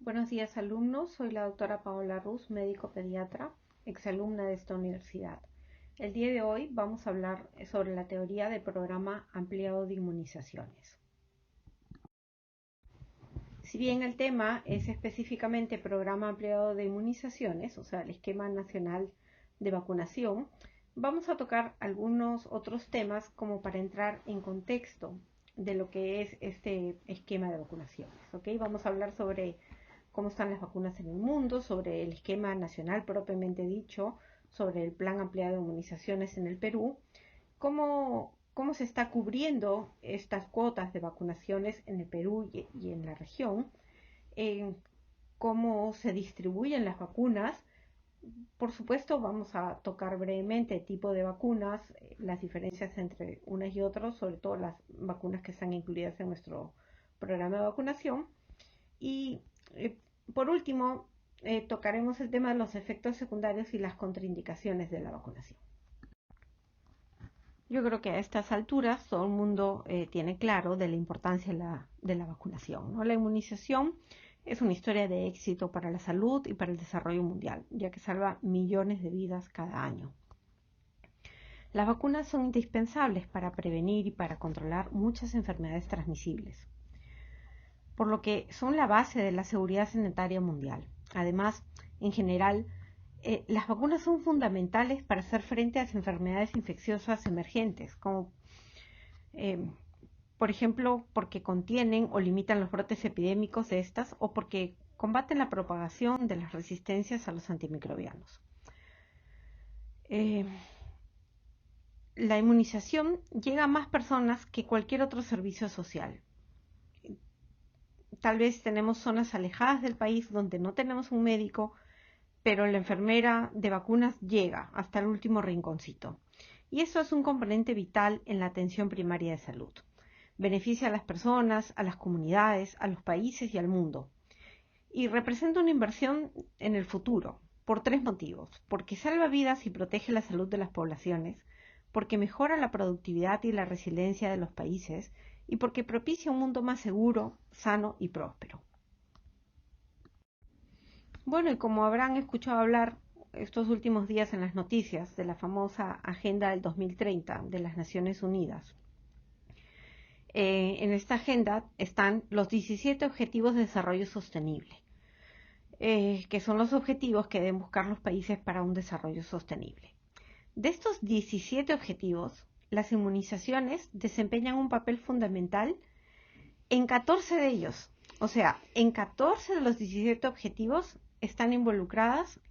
Buenos días, alumnos. Soy la doctora Paola Ruz, médico pediatra, exalumna de esta universidad. El día de hoy vamos a hablar sobre la teoría del programa ampliado de inmunizaciones. Si bien el tema es específicamente programa ampliado de inmunizaciones, o sea, el esquema nacional de vacunación, vamos a tocar algunos otros temas como para entrar en contexto de lo que es este esquema de vacunaciones. ¿Ok? Vamos a hablar sobre cómo están las vacunas en el mundo, sobre el esquema nacional propiamente dicho, sobre el plan ampliado de inmunizaciones en el Perú, cómo se está cubriendo estas cuotas de vacunaciones en el Perú y en la región, cómo se distribuyen las vacunas. Por supuesto, vamos a tocar brevemente el tipo de vacunas, las diferencias entre unas y otras, sobre todo las vacunas que están incluidas en nuestro programa de vacunación. Y por último, tocaremos el tema de los efectos secundarios y las contraindicaciones de la vacunación. Yo creo que a estas alturas todo el mundo tiene claro de la importancia de la vacunación, ¿no? La inmunización es una historia de éxito para la salud y para el desarrollo mundial, ya que salva millones de vidas cada año. Las vacunas son indispensables para prevenir y para controlar muchas enfermedades transmisibles, por lo que son la base de la seguridad sanitaria mundial. Además, en general, las vacunas son fundamentales para hacer frente a las enfermedades infecciosas emergentes, como eh, por ejemplo porque contienen o limitan los brotes epidémicos de estas o porque combaten la propagación de las resistencias a los antimicrobianos. La inmunización llega a más personas que cualquier otro servicio social. Tal vez tenemos zonas alejadas del país donde no tenemos un médico, pero la enfermera de vacunas llega hasta el último rinconcito. Y eso es un componente vital en la atención primaria de salud. Beneficia a las personas, a las comunidades, a los países y al mundo. Y representa una inversión en el futuro, por tres motivos. Porque salva vidas y protege la salud de las poblaciones, porque mejora la productividad y la resiliencia de los países, y porque propicia un mundo más seguro, sano y próspero. Bueno, y como habrán escuchado hablar estos últimos días en las noticias de la famosa Agenda del 2030 de las Naciones Unidas, en esta agenda están los 17 Objetivos de Desarrollo Sostenible, que son los objetivos que deben buscar los países para un desarrollo sostenible. De estos 17 objetivos, las inmunizaciones desempeñan un papel fundamental en 14 de ellos. O sea, en 14 de los 17 objetivos están involucradas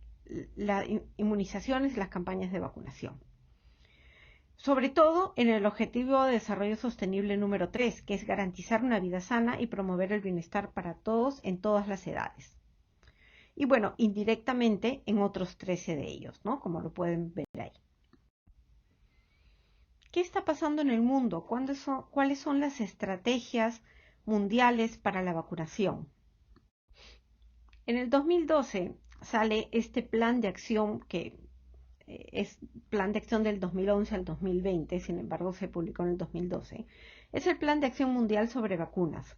las inmunizaciones y las campañas de vacunación. Sobre todo en el Objetivo de Desarrollo Sostenible número 3, que es garantizar una vida sana y promover el bienestar para todos en todas las edades. Y bueno, indirectamente en otros 13 de ellos, ¿no? Como lo pueden ver ahí. ¿Qué está pasando en el mundo? ¿Cuáles son las estrategias mundiales para la vacunación? En el 2012 sale este plan de acción que es plan de acción del 2011 al 2020, sin embargo se publicó en el 2012. Es el Plan de Acción Mundial sobre Vacunas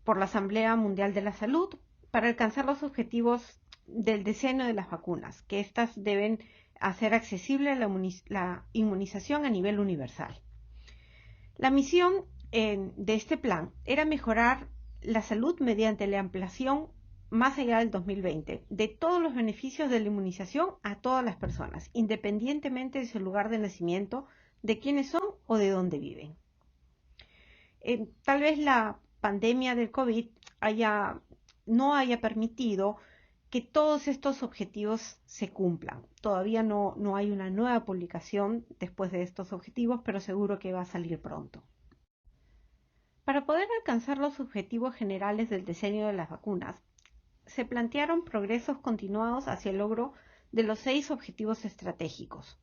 por la Asamblea Mundial de la Salud para alcanzar los objetivos del diseño de las vacunas, que éstas deben hacer accesible la inmunización a nivel universal. La misión de este plan era mejorar la salud mediante la ampliación más allá del 2020 de todos los beneficios de la inmunización a todas las personas, independientemente de su lugar de nacimiento, de quiénes son o de dónde viven. Tal vez la pandemia del COVID no haya permitido que todos estos objetivos se cumplan. Todavía no hay una nueva publicación después de estos objetivos, pero seguro que va a salir pronto. Para poder alcanzar los objetivos generales del diseño de las vacunas, se plantearon progresos continuados hacia el logro de los 6 objetivos estratégicos.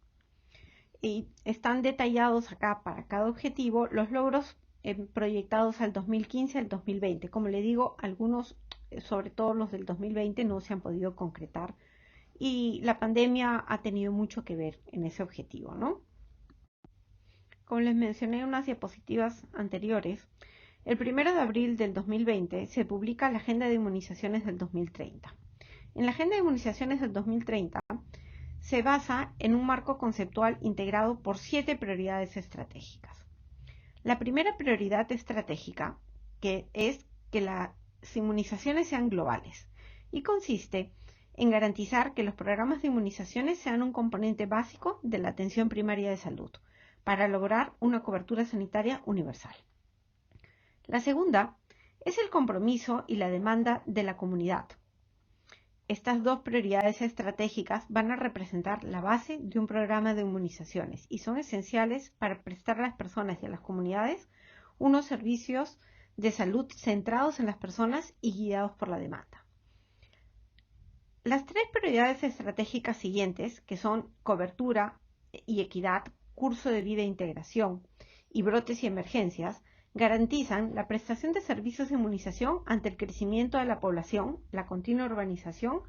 Y están detallados acá para cada objetivo los logros proyectados al 2015 al 2020. Como le digo, algunos, sobre todo los del 2020, no se han podido concretar y la pandemia ha tenido mucho que ver en ese objetivo, ¿no? Como les mencioné en unas diapositivas anteriores, El 1 de abril del 2020 se publica la Agenda de Inmunizaciones del 2030. En la Agenda de Inmunizaciones del 2030 se basa en un marco conceptual integrado por 7 prioridades estratégicas. La primera prioridad estratégica es que las inmunizaciones sean globales y consiste en garantizar que los programas de inmunizaciones sean un componente básico de la atención primaria de salud para lograr una cobertura sanitaria universal. La segunda es el compromiso y la demanda de la comunidad. Estas 2 prioridades estratégicas van a representar la base de un programa de inmunizaciones y son esenciales para prestar a las personas y a las comunidades unos servicios de salud centrados en las personas y guiados por la demanda. Las 3 prioridades estratégicas siguientes, que son cobertura y equidad, curso de vida e integración y brotes y emergencias, garantizan la prestación de servicios de inmunización ante el crecimiento de la población, la continua urbanización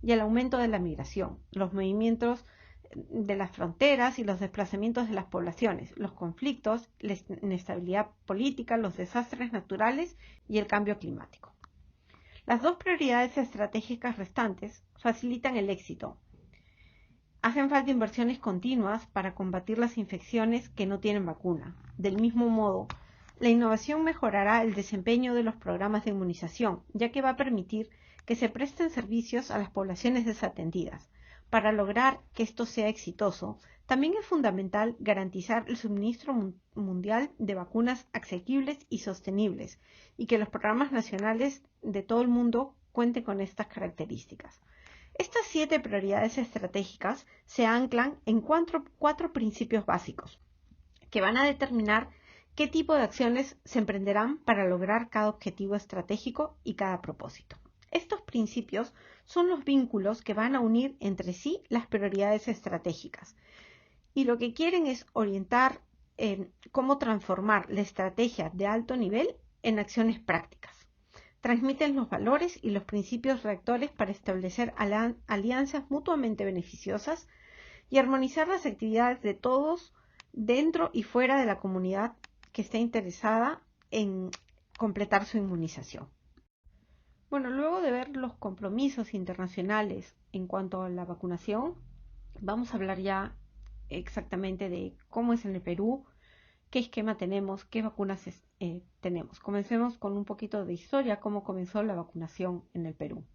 y el aumento de la migración, los movimientos de las fronteras y los desplazamientos de las poblaciones, los conflictos, la inestabilidad política, los desastres naturales y el cambio climático. Las 2 prioridades estratégicas restantes facilitan el éxito. Hacen falta inversiones continuas para combatir las infecciones que no tienen vacuna. Del mismo modo, la innovación mejorará el desempeño de los programas de inmunización, ya que va a permitir que se presten servicios a las poblaciones desatendidas. Para lograr que esto sea exitoso, también es fundamental garantizar el suministro mundial de vacunas asequibles y sostenibles, y que los programas nacionales de todo el mundo cuenten con estas características. Estas 7 prioridades estratégicas se anclan en 4 principios básicos, que van a determinar qué tipo de acciones se emprenderán para lograr cada objetivo estratégico y cada propósito. Estos principios son los vínculos que van a unir entre sí las prioridades estratégicas y lo que quieren es orientar cómo transformar la estrategia de alto nivel en acciones prácticas. Transmiten los valores y los principios rectores para establecer alianzas mutuamente beneficiosas y armonizar las actividades de todos dentro y fuera de la comunidad que esté interesada en completar su inmunización. Bueno, luego de ver los compromisos internacionales en cuanto a la vacunación, vamos a hablar ya exactamente de cómo es en el Perú, qué esquema tenemos, qué vacunas tenemos. Comencemos con un poquito de historia, cómo comenzó la vacunación en el Perú.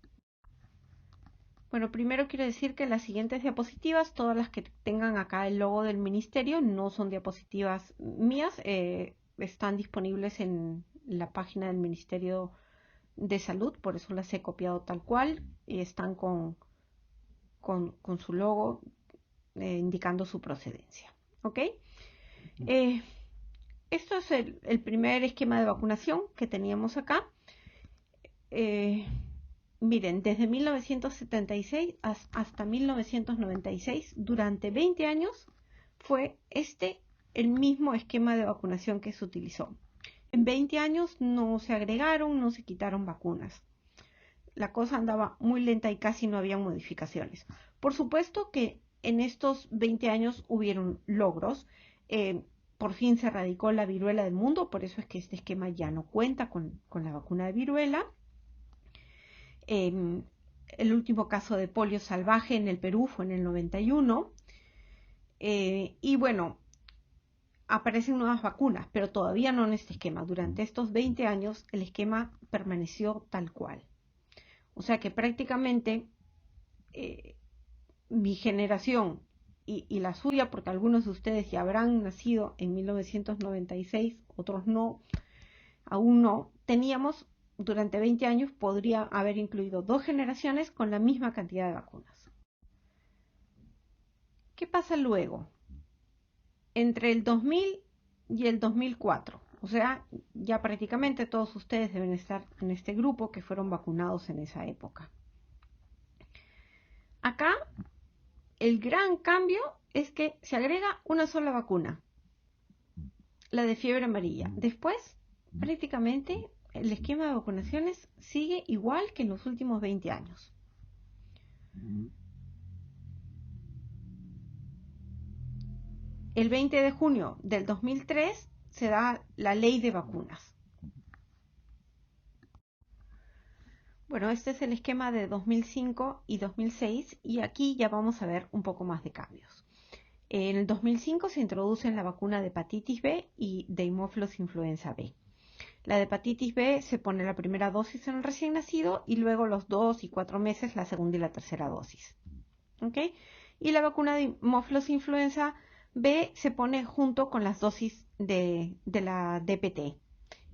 Bueno, primero quiero decir que las siguientes diapositivas, todas las que tengan acá el logo del ministerio, no son diapositivas mías, están disponibles en la página del Ministerio de Salud, por eso las he copiado tal cual, y están con su logo indicando su procedencia. ¿Ok? Esto es el primer esquema de vacunación que teníamos acá. Miren, desde 1976 hasta 1996, durante 20 años, fue el mismo esquema de vacunación que se utilizó. En 20 años no se agregaron, no se quitaron vacunas. La cosa andaba muy lenta y casi no había modificaciones. Por supuesto que en estos 20 años hubieron logros. Por fin se erradicó la viruela del mundo, por eso es que este esquema ya no cuenta con la vacuna de viruela. El último caso de polio salvaje en el Perú fue en el 91. Y bueno, aparecen nuevas vacunas, pero todavía no en este esquema. Durante estos 20 años el esquema permaneció tal cual. O sea que prácticamente mi generación y la suya, porque algunos de ustedes ya habrán nacido en 1996, otros no, aún no, teníamos durante 20 años, podría haber incluido 2 generaciones con la misma cantidad de vacunas. ¿Qué pasa luego? Entre el 2000 y el 2004, o sea, ya prácticamente todos ustedes deben estar en este grupo que fueron vacunados en esa época. Acá el gran cambio es que se agrega una sola vacuna, la de fiebre amarilla. Después, prácticamente, el esquema de vacunaciones sigue igual que en los últimos 20 años. El 20 de junio del 2003 se da la ley de vacunas. Bueno, este es el esquema de 2005 y 2006 y aquí ya vamos a ver un poco más de cambios. En el 2005 se introducen la vacuna de hepatitis B y de Haemophilus influenza B. La de hepatitis B se pone la primera dosis en el recién nacido y luego los 2 y 4 meses la segunda y la tercera dosis. ¿Ok? Y la vacuna de Haemophilus influenza B se pone junto con las dosis de la DPT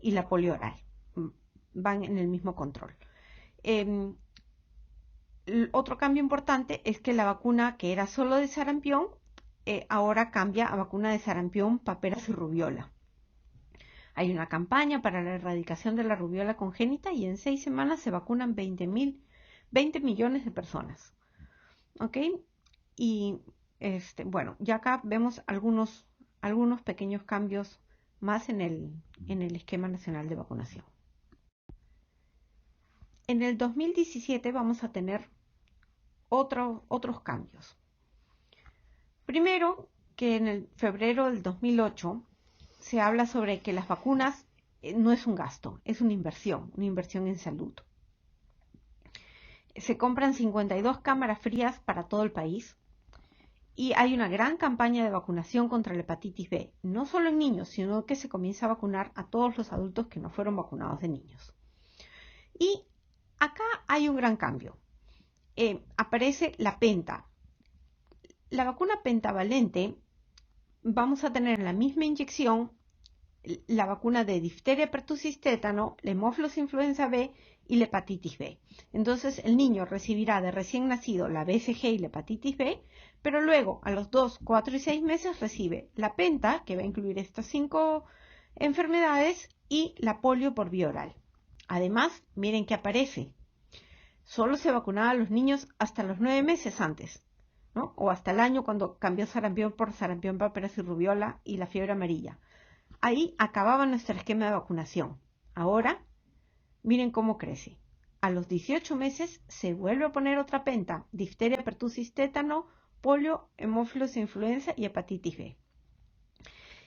y la polio oral. Van en el mismo control. Otro cambio importante es que la vacuna que era solo de sarampión ahora cambia a vacuna de sarampión, paperas y rubiola. Hay una campaña para la erradicación de la rubiola congénita y en 6 semanas se vacunan 20 millones de personas. ¿Ok? Y bueno, ya acá vemos algunos pequeños cambios más en el esquema nacional de vacunación. En el 2017 vamos a tener otros cambios. Primero, que en el febrero del 2008 se habla sobre que las vacunas no es un gasto, es una inversión en salud. Se compran 52 cámaras frías para todo el país y hay una gran campaña de vacunación contra la hepatitis B, no solo en niños, sino que se comienza a vacunar a todos los adultos que no fueron vacunados de niños. Y acá hay un gran cambio. Aparece la penta. La vacuna pentavalente, vamos a tener la misma inyección la vacuna de difteria, pertussis, tétano, la Haemophilus influenza B y la hepatitis B. Entonces el niño recibirá de recién nacido la BCG y la hepatitis B, pero luego a los 2, 4 y 6 meses recibe la penta, que va a incluir estas 5 enfermedades, y la polio por vía oral. Además, miren que aparece. Solo se vacunaba a los niños hasta los 9 meses antes, ¿no? O hasta el año cuando cambió sarampión por sarampión, paperas y rubiola y la fiebre amarilla. Ahí acababa nuestro esquema de vacunación. Ahora, miren cómo crece. A los 18 meses se vuelve a poner otra penta, difteria, pertussis, tétano, polio, Haemophilus influenza y hepatitis B.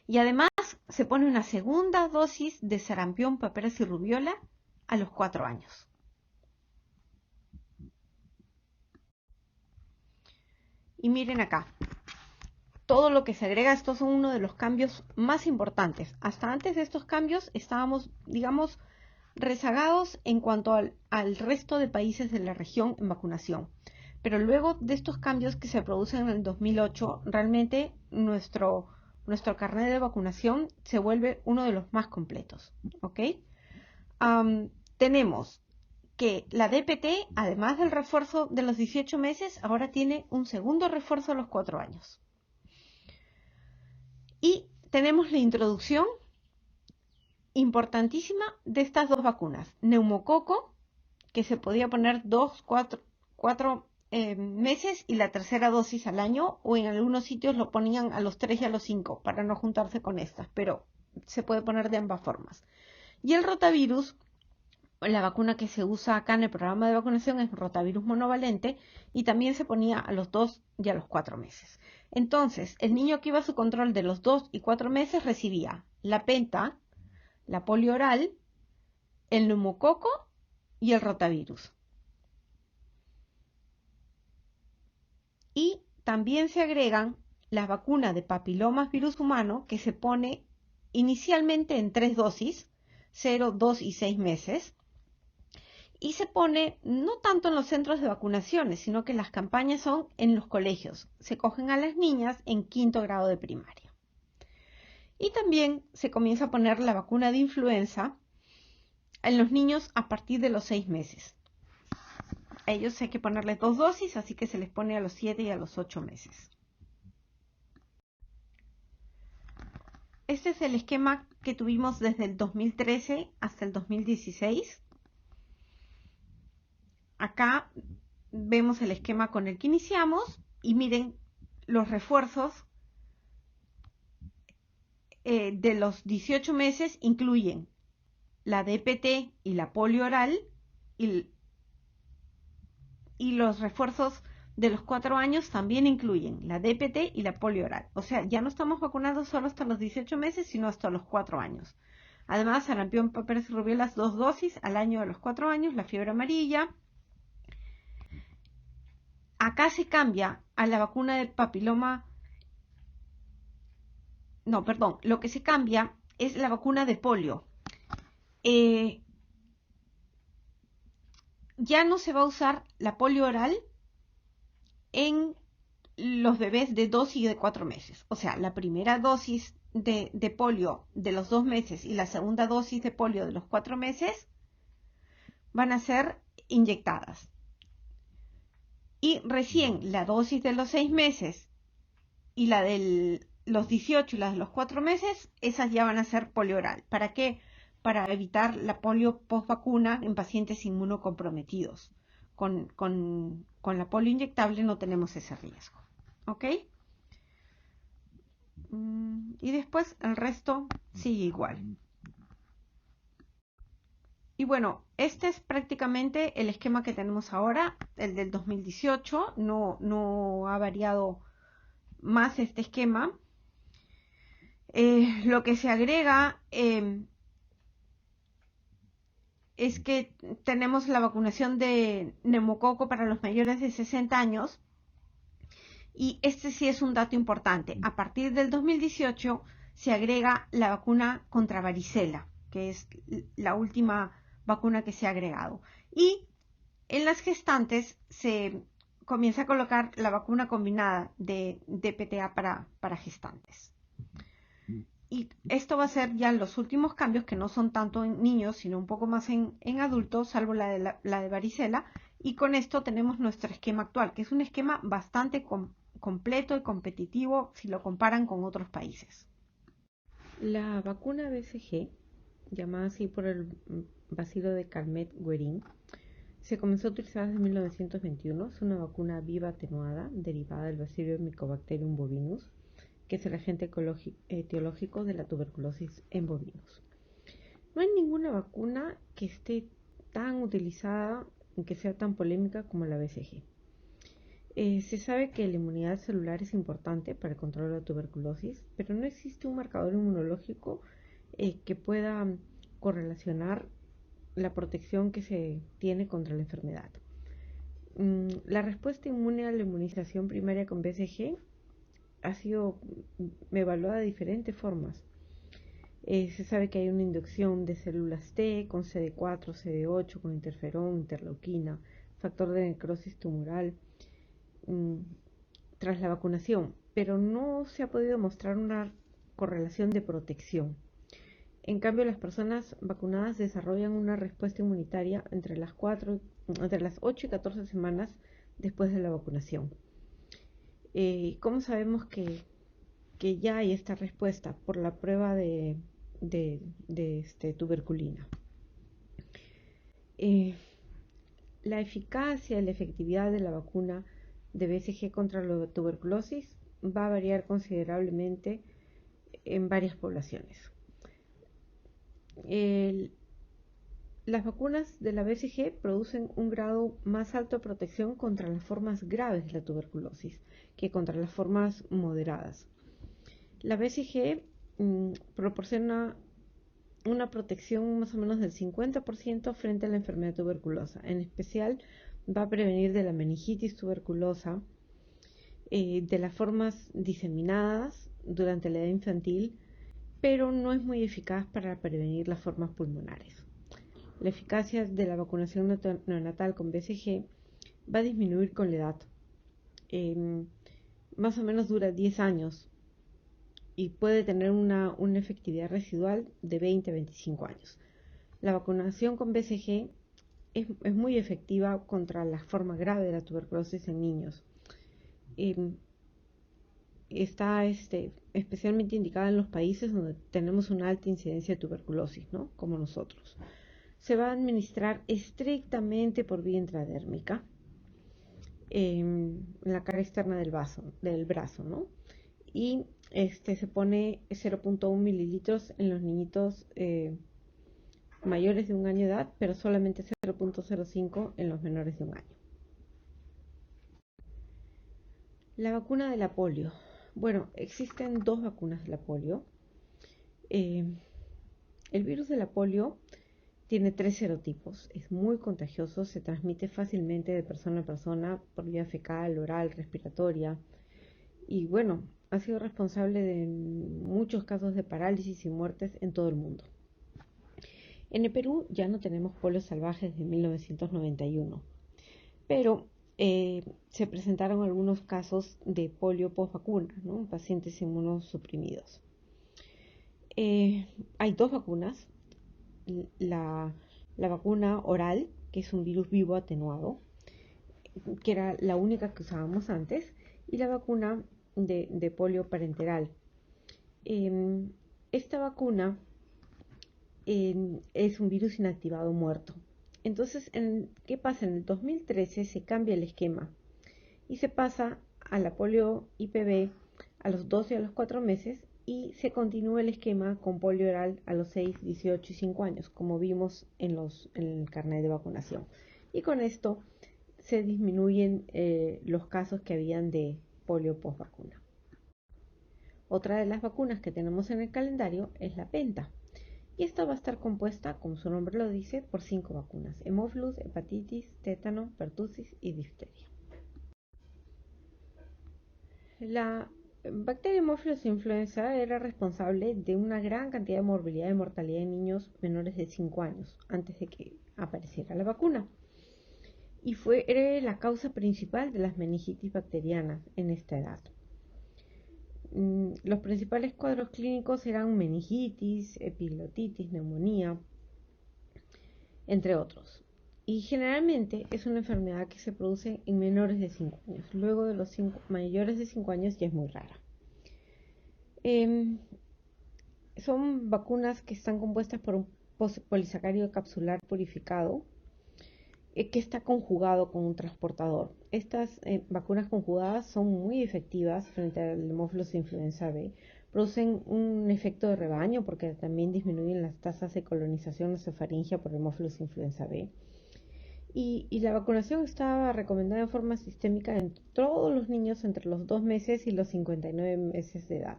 Y además se pone una segunda dosis de sarampión, paperas y rubiola a los 4 años. Y miren acá. Todo lo que se agrega, estos son uno de los cambios más importantes. Hasta antes de estos cambios estábamos, digamos, rezagados en cuanto al resto de países de la región en vacunación. Pero luego de estos cambios que se producen en el 2008, realmente nuestro carnet de vacunación se vuelve uno de los más completos. ¿Ok? Tenemos que la DPT, además del refuerzo de los 18 meses, ahora tiene un segundo refuerzo a los 4 años. Y tenemos la introducción importantísima de estas dos vacunas. Neumococo, que se podía poner 4 meses y la tercera dosis al año, o en algunos sitios lo ponían a los 3 y a los 5 para no juntarse con estas, pero se puede poner de ambas formas. Y el rotavirus, la vacuna que se usa acá en el programa de vacunación es rotavirus monovalente y también se ponía a los 2 y a los 4 meses. Entonces, el niño que iba a su control de los 2 y 4 meses recibía la penta, la polio oral, el neumococo y el rotavirus. Y también se agregan las vacunas de papilomas virus humano que se pone inicialmente en 3 dosis, 0, 2 y 6 meses. Y se pone no tanto en los centros de vacunaciones, sino que las campañas son en los colegios. Se cogen a las niñas en 5º grado de primaria. Y también se comienza a poner la vacuna de influenza en los niños a partir de los 6 meses. A ellos hay que ponerles 2 dosis, así que se les pone a los 7 y a los 8 meses. Este es el esquema que tuvimos desde el 2013 hasta el 2016. Acá vemos el esquema con el que iniciamos y miren los refuerzos de los 18 meses incluyen la DPT y la polio oral y los refuerzos de los 4 años también incluyen la DPT y la polio oral. O sea, ya no estamos vacunando solo hasta los 18 meses, sino hasta los 4 años. Además, sarampión, paperas y rubiolas, 2 dosis al año de los 4 años, la fiebre amarilla. Acá se cambia a la vacuna del papiloma, no, perdón, lo que se cambia es la vacuna de polio. Eh, ya no se va a usar la polio oral en los bebés de 2 y de 4 meses. O sea, la primera dosis de polio de los 2 meses y la segunda dosis de polio de los 4 meses van a ser inyectadas. Y recién la dosis de los 6 meses y la de los 18 y la de los 4 meses, esas ya van a ser polio oral. ¿Para qué? Para evitar la polio post vacuna en pacientes inmunocomprometidos. Con la polio inyectable no tenemos ese riesgo. ¿Ok? Y después el resto sigue igual. Y bueno, este es prácticamente el esquema que tenemos ahora, el del 2018. No ha variado más este esquema. Lo que se agrega es que tenemos la vacunación de neumococo para los mayores de 60 años. Y este sí es un dato importante. A partir del 2018 se agrega la vacuna contra varicela, que es la última vacuna que se ha agregado. Y en las gestantes se comienza a colocar la vacuna combinada de DPTA para gestantes. Y esto va a ser ya los últimos cambios, que no son tanto en niños, sino un poco más en adultos, salvo la de varicela. Y con esto tenemos nuestro esquema actual, que es un esquema bastante completo y competitivo si lo comparan con otros países. La vacuna BCG, llamada así por el bacilo de Calmette-Guerin, se comenzó a utilizar desde 1921. Es una vacuna viva atenuada derivada del bacilo Mycobacterium bovinus, que es el agente etiológico de la tuberculosis en bovinos. No hay ninguna vacuna que esté tan utilizada y que sea tan polémica como la BCG. Se sabe que la inmunidad celular es importante para el control de la tuberculosis, pero no existe un marcador inmunológico que pueda correlacionar la protección que se tiene contra la enfermedad. La respuesta inmune a la inmunización primaria con BCG ha sido evaluada de diferentes formas. Se sabe que hay una inducción de células T con CD4, CD8, con interferón, interleuquina, factor de necrosis tumoral tras la vacunación, pero no se ha podido mostrar una correlación de protección. En cambio, las personas vacunadas desarrollan una respuesta inmunitaria entre las 8 y 14 semanas después de la vacunación. ¿Cómo sabemos que ya hay esta respuesta? Por la prueba de tuberculina. La eficacia y la efectividad de la vacuna de BCG contra la tuberculosis va a variar considerablemente en varias poblaciones. Las vacunas de la BCG producen un grado más alto de protección contra las formas graves de la tuberculosis que contra las formas moderadas. La BCG proporciona una protección más o menos del 50% frente a la enfermedad tuberculosa. En especial va a prevenir de la meningitis tuberculosa, de las formas diseminadas durante la edad infantil, pero no es muy eficaz para prevenir las formas pulmonares. La eficacia de la vacunación neonatal con BCG va a disminuir con la edad. Más o menos dura 10 años y puede tener una efectividad residual de 20 a 25 años. La vacunación con BCG es muy efectiva contra la forma grave de la tuberculosis en niños. Está especialmente indicada en los países donde tenemos una alta incidencia de tuberculosis, ¿no? Como nosotros. Se va a administrar estrictamente por vía intradérmica en la cara externa del brazo, ¿no? Y se pone 0.1 mililitros en los niñitos mayores de un año de edad, pero solamente 0.05 en los menores de un año. La vacuna de la polio. Bueno, existen dos vacunas de la polio. El virus de la polio tiene 3 serotipos, es muy contagioso, se transmite fácilmente de persona a persona por vía fecal, oral, respiratoria y bueno, ha sido responsable de muchos casos de parálisis y muertes en todo el mundo. En el Perú ya no tenemos polio salvaje desde 1991, pero se presentaron algunos casos de polio post-vacuna, ¿no? En pacientes inmunosuprimidos. Hay dos vacunas, la, la vacuna oral, que es un virus vivo atenuado, que era la única que usábamos antes, y la vacuna de polio parenteral. Esta vacuna es un virus inactivado muerto. Entonces, ¿qué pasa? En el 2013 se cambia el esquema y se pasa a la polio IPV a los 12 y a los 4 meses y se continúa el esquema con polio oral a los 6, 18 y 5 años, como vimos en el carnet de vacunación. Y con esto se disminuyen los casos que habían de polio post vacuna. Otra de las vacunas que tenemos en el calendario es la penta. Y esta va a estar compuesta, como su nombre lo dice, por 5 vacunas: hemófilus, hepatitis, tétano, pertussis y difteria. La bacteria Haemophilus influenza era responsable de una gran cantidad de morbilidad y mortalidad en niños menores de 5 años, antes de que apareciera la vacuna. Y era la causa principal de las meningitis bacterianas en esta edad. Los principales cuadros clínicos eran meningitis, epiglotitis, neumonía, entre otros. Y generalmente es una enfermedad que se produce en menores de 5 años. Luego de los mayores de 5 años ya es muy rara. Son vacunas que están compuestas por un polisacárido capsular purificado que está conjugado con un transportador. Estas vacunas conjugadas son muy efectivas frente al Haemophilus influenza B. Producen un efecto de rebaño porque también disminuyen las tasas de colonización nasofaringea por Haemophilus influenza B. Y la vacunación estaba recomendada en forma sistémica en todos los niños entre los 2 meses y los 59 meses de edad.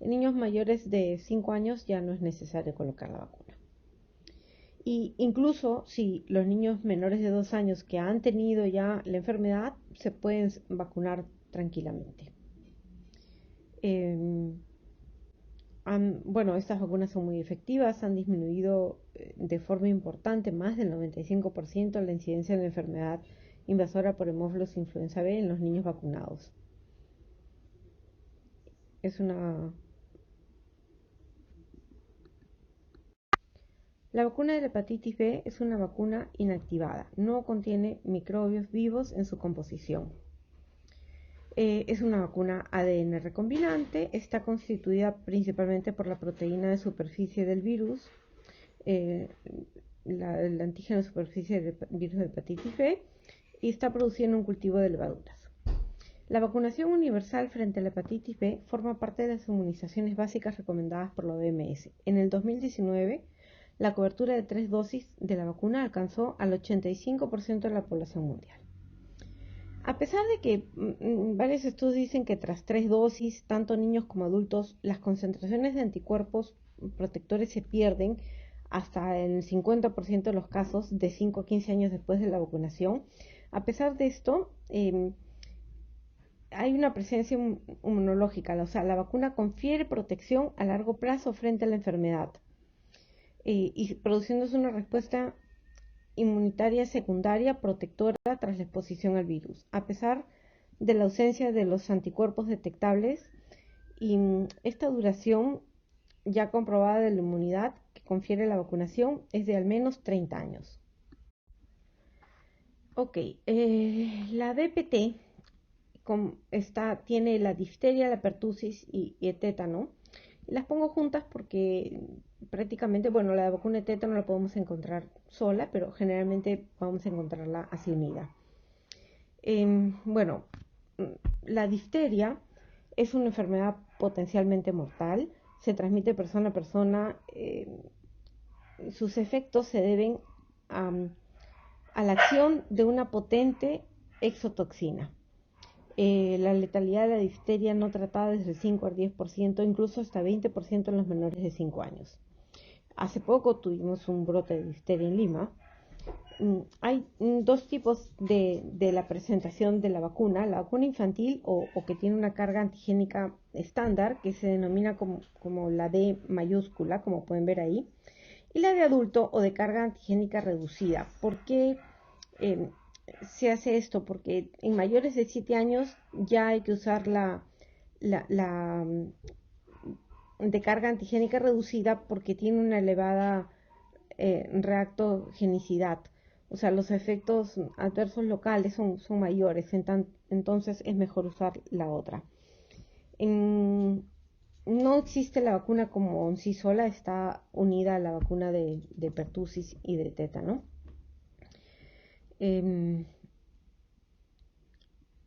En niños mayores de 5 años ya no es necesario colocar la vacuna. Y incluso si los niños menores de 2 años que han tenido ya la enfermedad se pueden vacunar tranquilamente. Bueno, estas vacunas son muy efectivas, han disminuido de forma importante, más del 95%, la incidencia de la enfermedad invasora por Haemophilus influenza B en los niños vacunados. La vacuna de la hepatitis B es una vacuna inactivada, no contiene microbios vivos en su composición. Es una vacuna ADN recombinante, está constituida principalmente por la proteína de superficie del virus, el antígeno de superficie del virus de hepatitis B, y está producida en un cultivo de levaduras. La vacunación universal frente a la hepatitis B forma parte de las inmunizaciones básicas recomendadas por la OMS. En el 2019, la cobertura de 3 dosis de la vacuna alcanzó al 85% de la población mundial. A pesar de que varios estudios dicen que tras 3 dosis, tanto niños como adultos, las concentraciones de anticuerpos protectores se pierden hasta en el 50% de los casos de 5 a 15 años después de la vacunación. A pesar de esto, hay una presencia inmunológica, o sea, la vacuna confiere protección a largo plazo frente a la enfermedad y produciéndose una respuesta inmunitaria secundaria protectora tras la exposición al virus, a pesar de la ausencia de los anticuerpos detectables y esta duración ya comprobada de la inmunidad que confiere la vacunación es de al menos 30 años. Ok, la DPT tiene la difteria, la pertussis y el tétano. Las pongo juntas porque prácticamente, bueno, la vacuna de tétano la podemos encontrar sola, pero generalmente vamos a encontrarla así unida. Bueno, la difteria es una enfermedad potencialmente mortal, se transmite persona a persona, sus efectos se deben a la acción de una potente exotoxina. La letalidad de la difteria no tratada desde el 5 al 10%, incluso hasta 20% en los menores de 5 años. Hace poco tuvimos un brote de difteria en Lima. Hay dos tipos de la presentación de la vacuna infantil o que tiene una carga antigénica estándar, que se denomina como la D mayúscula, como pueden ver ahí, y la de adulto o de carga antigénica reducida. ¿Por qué se hace esto? Porque en mayores de 7 años ya hay que usar la de carga antigénica reducida porque tiene una elevada reactogenicidad. O sea, los efectos adversos locales son mayores, entonces es mejor usar la otra. No existe la vacuna como en sí sola, está unida a la vacuna de pertussis y de tétano.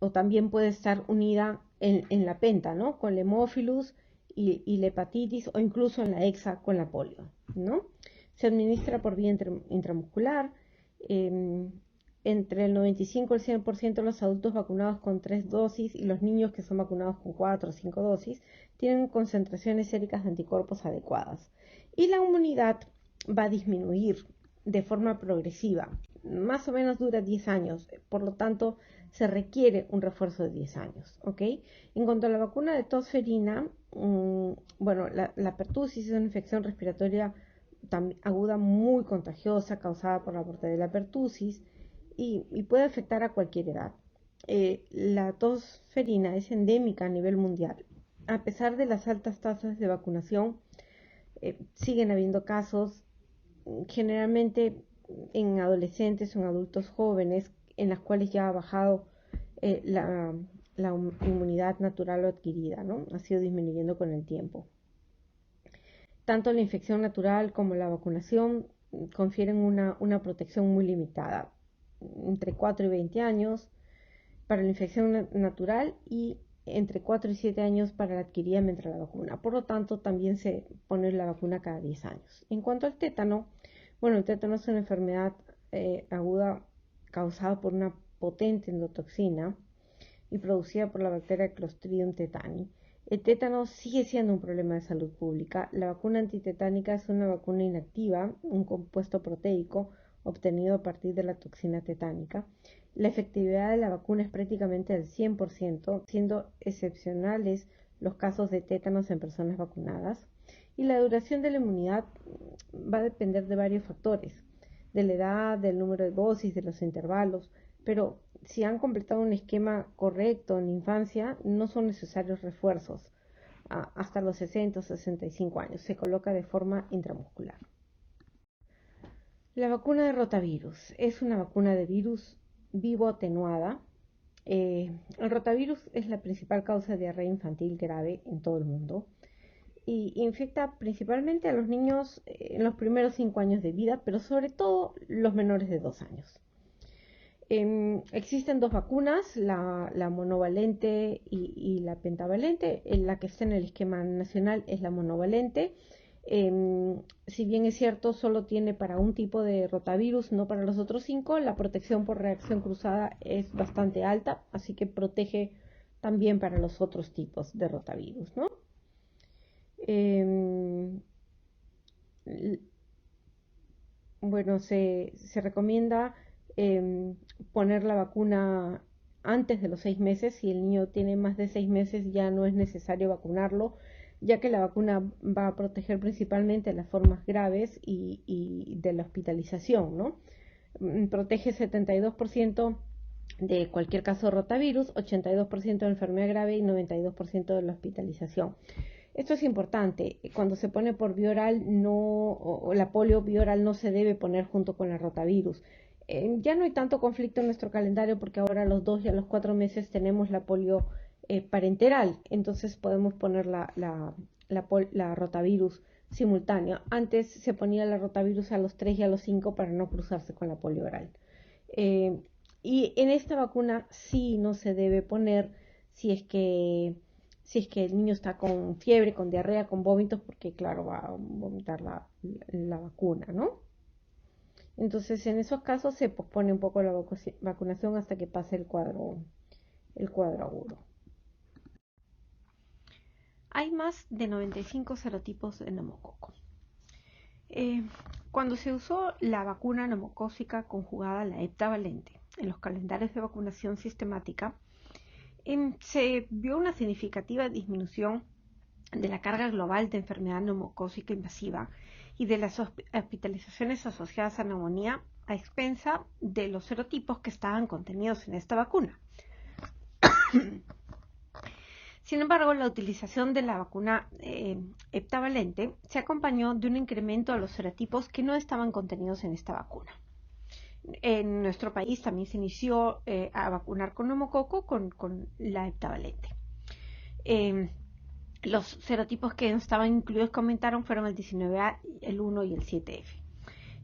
O también puede estar unida en la penta, ¿no? Con la hemófilus y la hepatitis, o incluso en la hexa con la polio, ¿no? Se administra por vía intramuscular. Entre el 95 y el 100% de los adultos vacunados con 3 dosis y los niños que son vacunados con 4 o 5 dosis tienen concentraciones séricas de anticuerpos adecuadas. Y la inmunidad va a disminuir de forma progresiva. Más o menos dura 10 años, por lo tanto se requiere un refuerzo de 10 años, ¿ok? En cuanto a la vacuna de tosferina, bueno, la pertussis es una infección respiratoria aguda muy contagiosa causada por la Bordetella pertussis y puede afectar a cualquier edad. La tosferina es endémica a nivel mundial. A pesar de las altas tasas de vacunación, siguen habiendo casos, generalmente en adolescentes o en adultos jóvenes, en las cuales ya ha bajado la inmunidad natural o adquirida, ¿no? Ha sido disminuyendo con el tiempo. Tanto la infección natural como la vacunación confieren una protección muy limitada, entre 4 y 20 años para la infección natural y entre 4 y 7 años para la adquirida mientras la vacuna. Por lo tanto, también se pone la vacuna cada 10 años. En cuanto al tétano, bueno, el tétano es una enfermedad aguda causada por una potente endotoxina y producida por la bacteria Clostridium tetani. El tétano sigue siendo un problema de salud pública. La vacuna antitetánica es una vacuna inactiva, un compuesto proteico obtenido a partir de la toxina tetánica. La efectividad de la vacuna es prácticamente del 100%, siendo excepcionales los casos de tétanos en personas vacunadas. Y la duración de la inmunidad va a depender de varios factores, de la edad, del número de dosis, de los intervalos, pero si han completado un esquema correcto en la infancia, no son necesarios refuerzos hasta los 60 o 65 años. Se coloca de forma intramuscular. La vacuna de rotavirus es una vacuna de virus vivo atenuada. El rotavirus es la principal causa de diarrea infantil grave en todo el mundo y infecta principalmente a los niños en los primeros 5 años de vida, pero sobre todo los menores de 2 años. Existen dos vacunas, la monovalente y la pentavalente. La que está en el esquema nacional es la monovalente. Si bien es cierto, solo tiene para un tipo de rotavirus, no para los otros 5, la protección por reacción cruzada es bastante alta, así que protege también para los otros tipos de rotavirus, ¿no? Bueno, se recomienda poner la vacuna antes de los 6 meses. Si el niño tiene más de 6 meses ya no es necesario vacunarlo, ya que la vacuna va a proteger principalmente las formas graves y de la hospitalización, ¿no? Protege 72% de cualquier caso de rotavirus, 82% de enfermedad grave y 92% de la hospitalización. Esto es importante. Cuando se pone por vía oral, o la polio vía oral no se debe poner junto con el rotavirus. Ya no hay tanto conflicto en nuestro calendario porque ahora a los 2 y a los 4 meses tenemos la polio parenteral, entonces podemos poner la rotavirus simultánea. Antes se ponía la rotavirus a los 3 y a los 5 para no cruzarse con la polio oral. Y en esta vacuna sí no se debe poner si es que el niño está con fiebre, con diarrea, con vómitos, porque claro, va a vomitar la vacuna, ¿no? Entonces, en esos casos se pospone un poco la vacunación hasta que pase el cuadro agudo. Hay más de 95 serotipos de neumococo. Cuando se usó la vacuna neumocócica conjugada, la heptavalente, en los calendarios de vacunación sistemática, se vio una significativa disminución de la carga global de enfermedad neumocócica invasiva y de las hospitalizaciones asociadas a neumonía a expensa de los serotipos que estaban contenidos en esta vacuna. Sin embargo, la utilización de la vacuna heptavalente se acompañó de un incremento de los serotipos que no estaban contenidos en esta vacuna. En nuestro país también se inició a vacunar con neumococo con la heptavalente. Los serotipos que estaban incluidos que aumentaron fueron el 19A, el 1 y el 7F.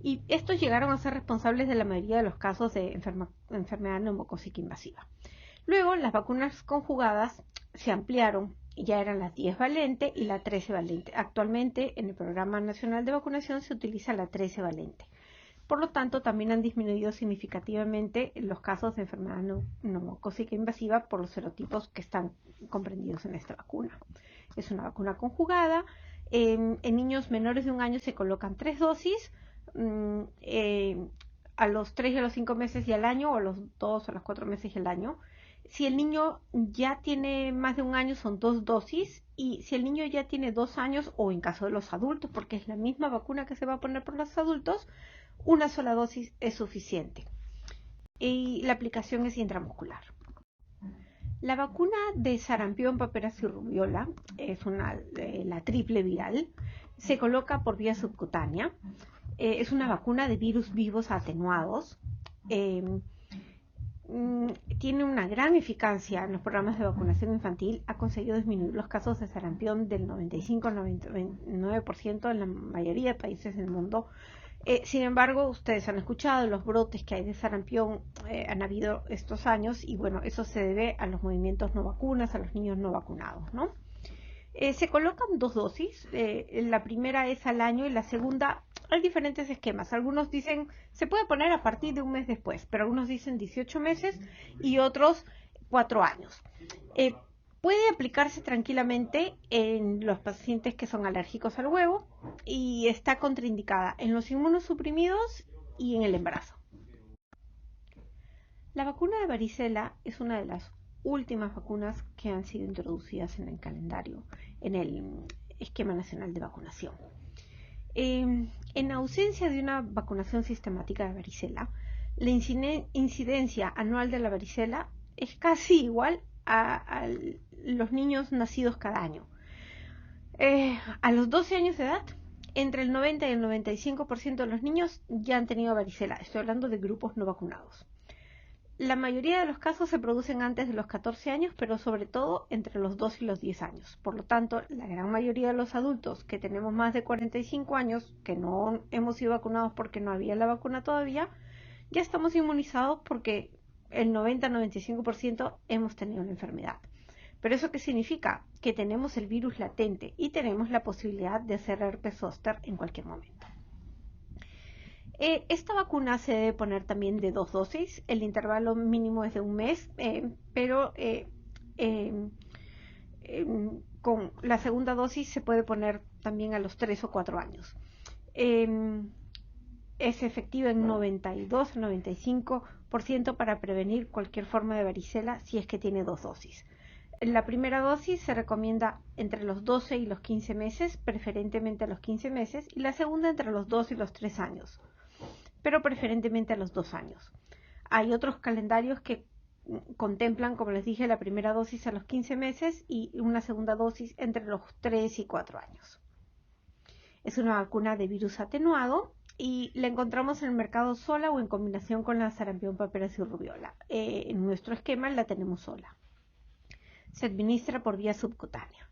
Y estos llegaron a ser responsables de la mayoría de los casos de enfermedad neumocócica invasiva. Luego, las vacunas conjugadas se ampliaron y ya eran las 10 valente y la 13 valente. Actualmente, en el Programa Nacional de Vacunación se utiliza la 13 valente. Por lo tanto, también han disminuido significativamente los casos de enfermedad neumocócica invasiva por los serotipos que están comprendidos en esta vacuna. Es una vacuna conjugada. En niños menores de 1 año se colocan 3 dosis. A los 3 y a los 5 meses y al año, o a los 2 o a los 4 meses y al año. Si el niño ya tiene más de 1 año, son 2 dosis, y si el niño ya tiene 2 años, o en caso de los adultos, porque es la misma vacuna que se va a poner por los adultos, una sola dosis es suficiente. Y la aplicación es intramuscular. La vacuna de sarampión, paperas y rubiola es la triple viral. Se coloca por vía subcutánea. Es una vacuna de virus vivos atenuados. Tiene una gran eficacia en los programas de vacunación infantil. Ha conseguido disminuir los casos de sarampión del 95 al 99% en la mayoría de países del mundo. Sin embargo, ustedes han escuchado los brotes que hay de sarampión, han habido estos años, y bueno, eso se debe a los movimientos no vacunas, a los niños no vacunados, ¿no? Se colocan 2 dosis, la primera es al año y la segunda, hay diferentes esquemas. Algunos dicen se puede poner a partir de 1 mes después, pero algunos dicen 18 meses y otros 4 años. Puede aplicarse tranquilamente en los pacientes que son alérgicos al huevo y está contraindicada en los inmunosuprimidos y en el embarazo. La vacuna de varicela es una de las últimas vacunas que han sido introducidas en el calendario, en el esquema nacional de vacunación. En ausencia de una vacunación sistemática de varicela, la incidencia anual de la varicela es casi igual a los niños nacidos cada año. A los 12 años de edad, entre el 90 y el 95% de los niños ya han tenido varicela. Estoy hablando de grupos no vacunados. La mayoría de los casos se producen antes de los 14 años, pero sobre todo entre los 2 y los 10 años. Por lo tanto, la gran mayoría de los adultos que tenemos más de 45 años, que no hemos sido vacunados porque no había la vacuna todavía, ya estamos inmunizados porque el 90-95% hemos tenido la enfermedad. ¿Pero eso qué significa? Que tenemos el virus latente y tenemos la posibilidad de hacer herpes zóster en cualquier momento. Esta vacuna se debe poner también de 2 dosis. El intervalo mínimo es de 1 mes, pero con la segunda dosis se puede poner también a los 3 o 4 años. Es efectiva en 92-95% para prevenir cualquier forma de varicela si es que tiene 2 dosis. La primera dosis se recomienda entre los 12 y los 15 meses, preferentemente a los 15 meses, y la segunda entre los 2 y los 3 años, pero preferentemente a los 2 años. Hay otros calendarios que contemplan, como les dije, la primera dosis a los 15 meses y una segunda dosis entre los 3 y 4 años. Es una vacuna de virus atenuado y la encontramos en el mercado sola o en combinación con la sarampión, paperas y rubiola. En nuestro esquema la tenemos sola. Se administra por vía subcutánea.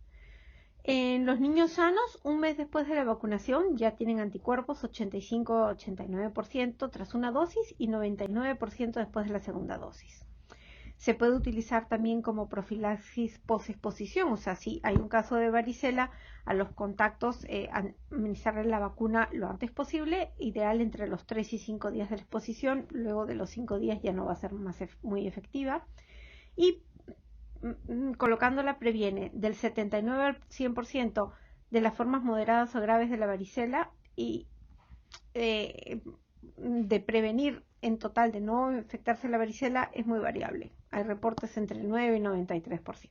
En los niños sanos, 1 mes después de la vacunación, ya tienen anticuerpos 85-89% tras una dosis y 99% después de la segunda dosis. Se puede utilizar también como profilaxis posexposición, o sea, si hay un caso de varicela, a los contactos administrarle la vacuna lo antes posible, ideal entre los 3 y 5 días de la exposición. Luego de los 5 días ya no va a ser muy efectiva. Y colocándola previene del 79 al 100% de las formas moderadas o graves de la varicela y de prevenir en total de no infectarse la varicela es muy variable. Hay reportes entre el 9 y 93%.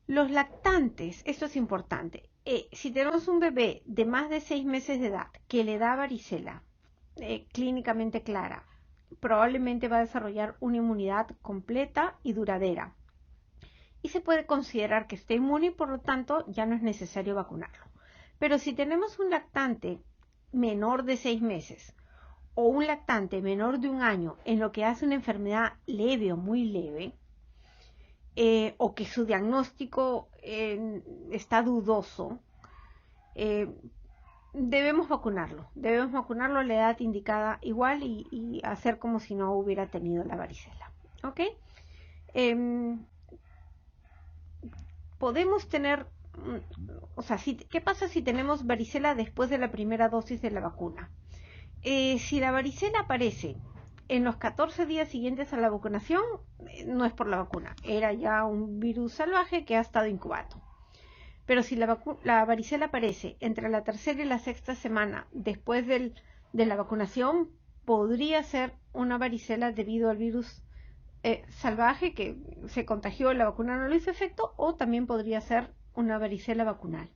Los lactantes, esto es importante. Si tenemos un bebé de más de 6 meses de edad que le da varicela clínicamente clara, probablemente va a desarrollar una inmunidad completa y duradera. Y se puede considerar que esté inmune y por lo tanto ya no es necesario vacunarlo. Pero si tenemos un lactante menor de 6 meses o un lactante menor de un año en lo que hace una enfermedad leve o muy leve, o que su diagnóstico está dudoso, debemos vacunarlo a la edad indicada igual y hacer como si no hubiera tenido la varicela. ¿Ok? Podemos tener, o sea, ¿qué pasa si tenemos varicela después de la primera dosis de la vacuna? Si la varicela aparece en los 14 días siguientes a la vacunación, no es por la vacuna, era ya un virus salvaje que ha estado incubado. Pero si la varicela aparece entre la tercera y la sexta semana después de la vacunación, podría ser una varicela debido al virus salvaje que se contagió, la vacuna no le hizo efecto, o también podría ser una varicela vacunal.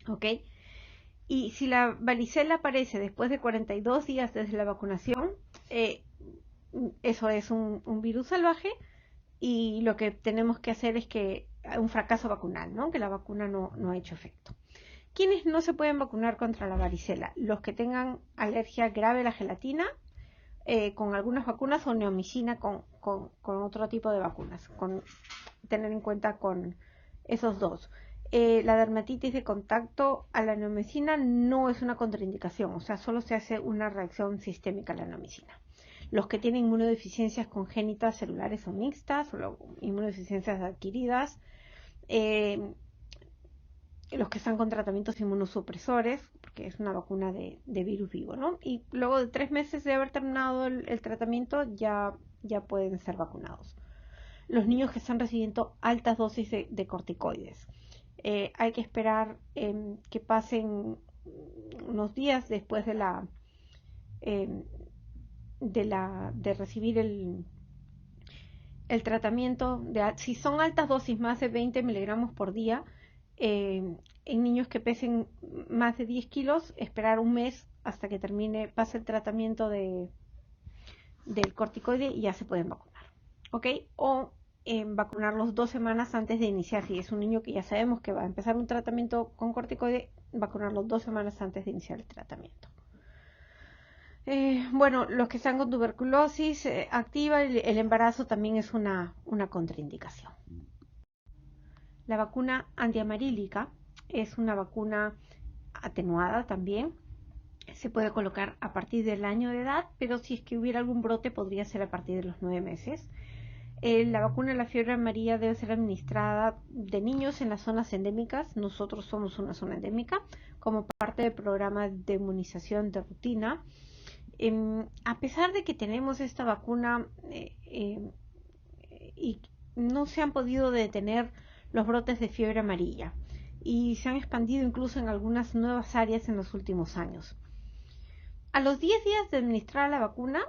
¿Ok? Y si la varicela aparece después de 42 días desde la vacunación, eso es un virus salvaje y lo que tenemos que hacer es que un fracaso vacunal, ¿no? Que la vacuna no ha hecho efecto. ¿Quiénes no se pueden vacunar contra la varicela? Los que tengan alergia grave a la gelatina, con algunas vacunas, o neomicina con otro tipo de vacunas. Tener en cuenta con esos dos. La dermatitis de contacto a la neomicina no es una contraindicación, o sea, solo se hace una reacción sistémica a la neomicina. Los que tienen inmunodeficiencias congénitas celulares o mixtas, o inmunodeficiencias adquiridas, los que están con tratamientos inmunosupresores, porque es una vacuna de virus vivo, ¿no? Y luego de 3 meses de haber terminado el tratamiento ya pueden ser vacunados. Los niños que están recibiendo altas dosis de corticoides. Hay que esperar que pasen unos días después de recibir el tratamiento. Si son altas dosis, más de 20 miligramos por día, en niños que pesen más de 10 kilos, esperar un mes hasta que pase el tratamiento del corticoide y ya se pueden vacunar. ¿Ok? O vacunarlos 2 semanas antes de iniciar. Si es un niño que ya sabemos que va a empezar un tratamiento con corticoide, vacunarlos 2 semanas antes de iniciar el tratamiento. Bueno, los que están con tuberculosis activa, el embarazo también es una contraindicación. La vacuna antiamarílica es una vacuna atenuada también. Se puede colocar a partir del año de edad, pero si es que hubiera algún brote podría ser a partir de los 9 meses. La vacuna de la fiebre amarilla debe ser administrada de niños en las zonas endémicas. Nosotros somos una zona endémica como parte del programa de inmunización de rutina. A pesar de que tenemos esta vacuna y no se han podido detener los brotes de fiebre amarilla y se han expandido incluso en algunas nuevas áreas en los últimos años. A los 10 días de administrar la vacuna,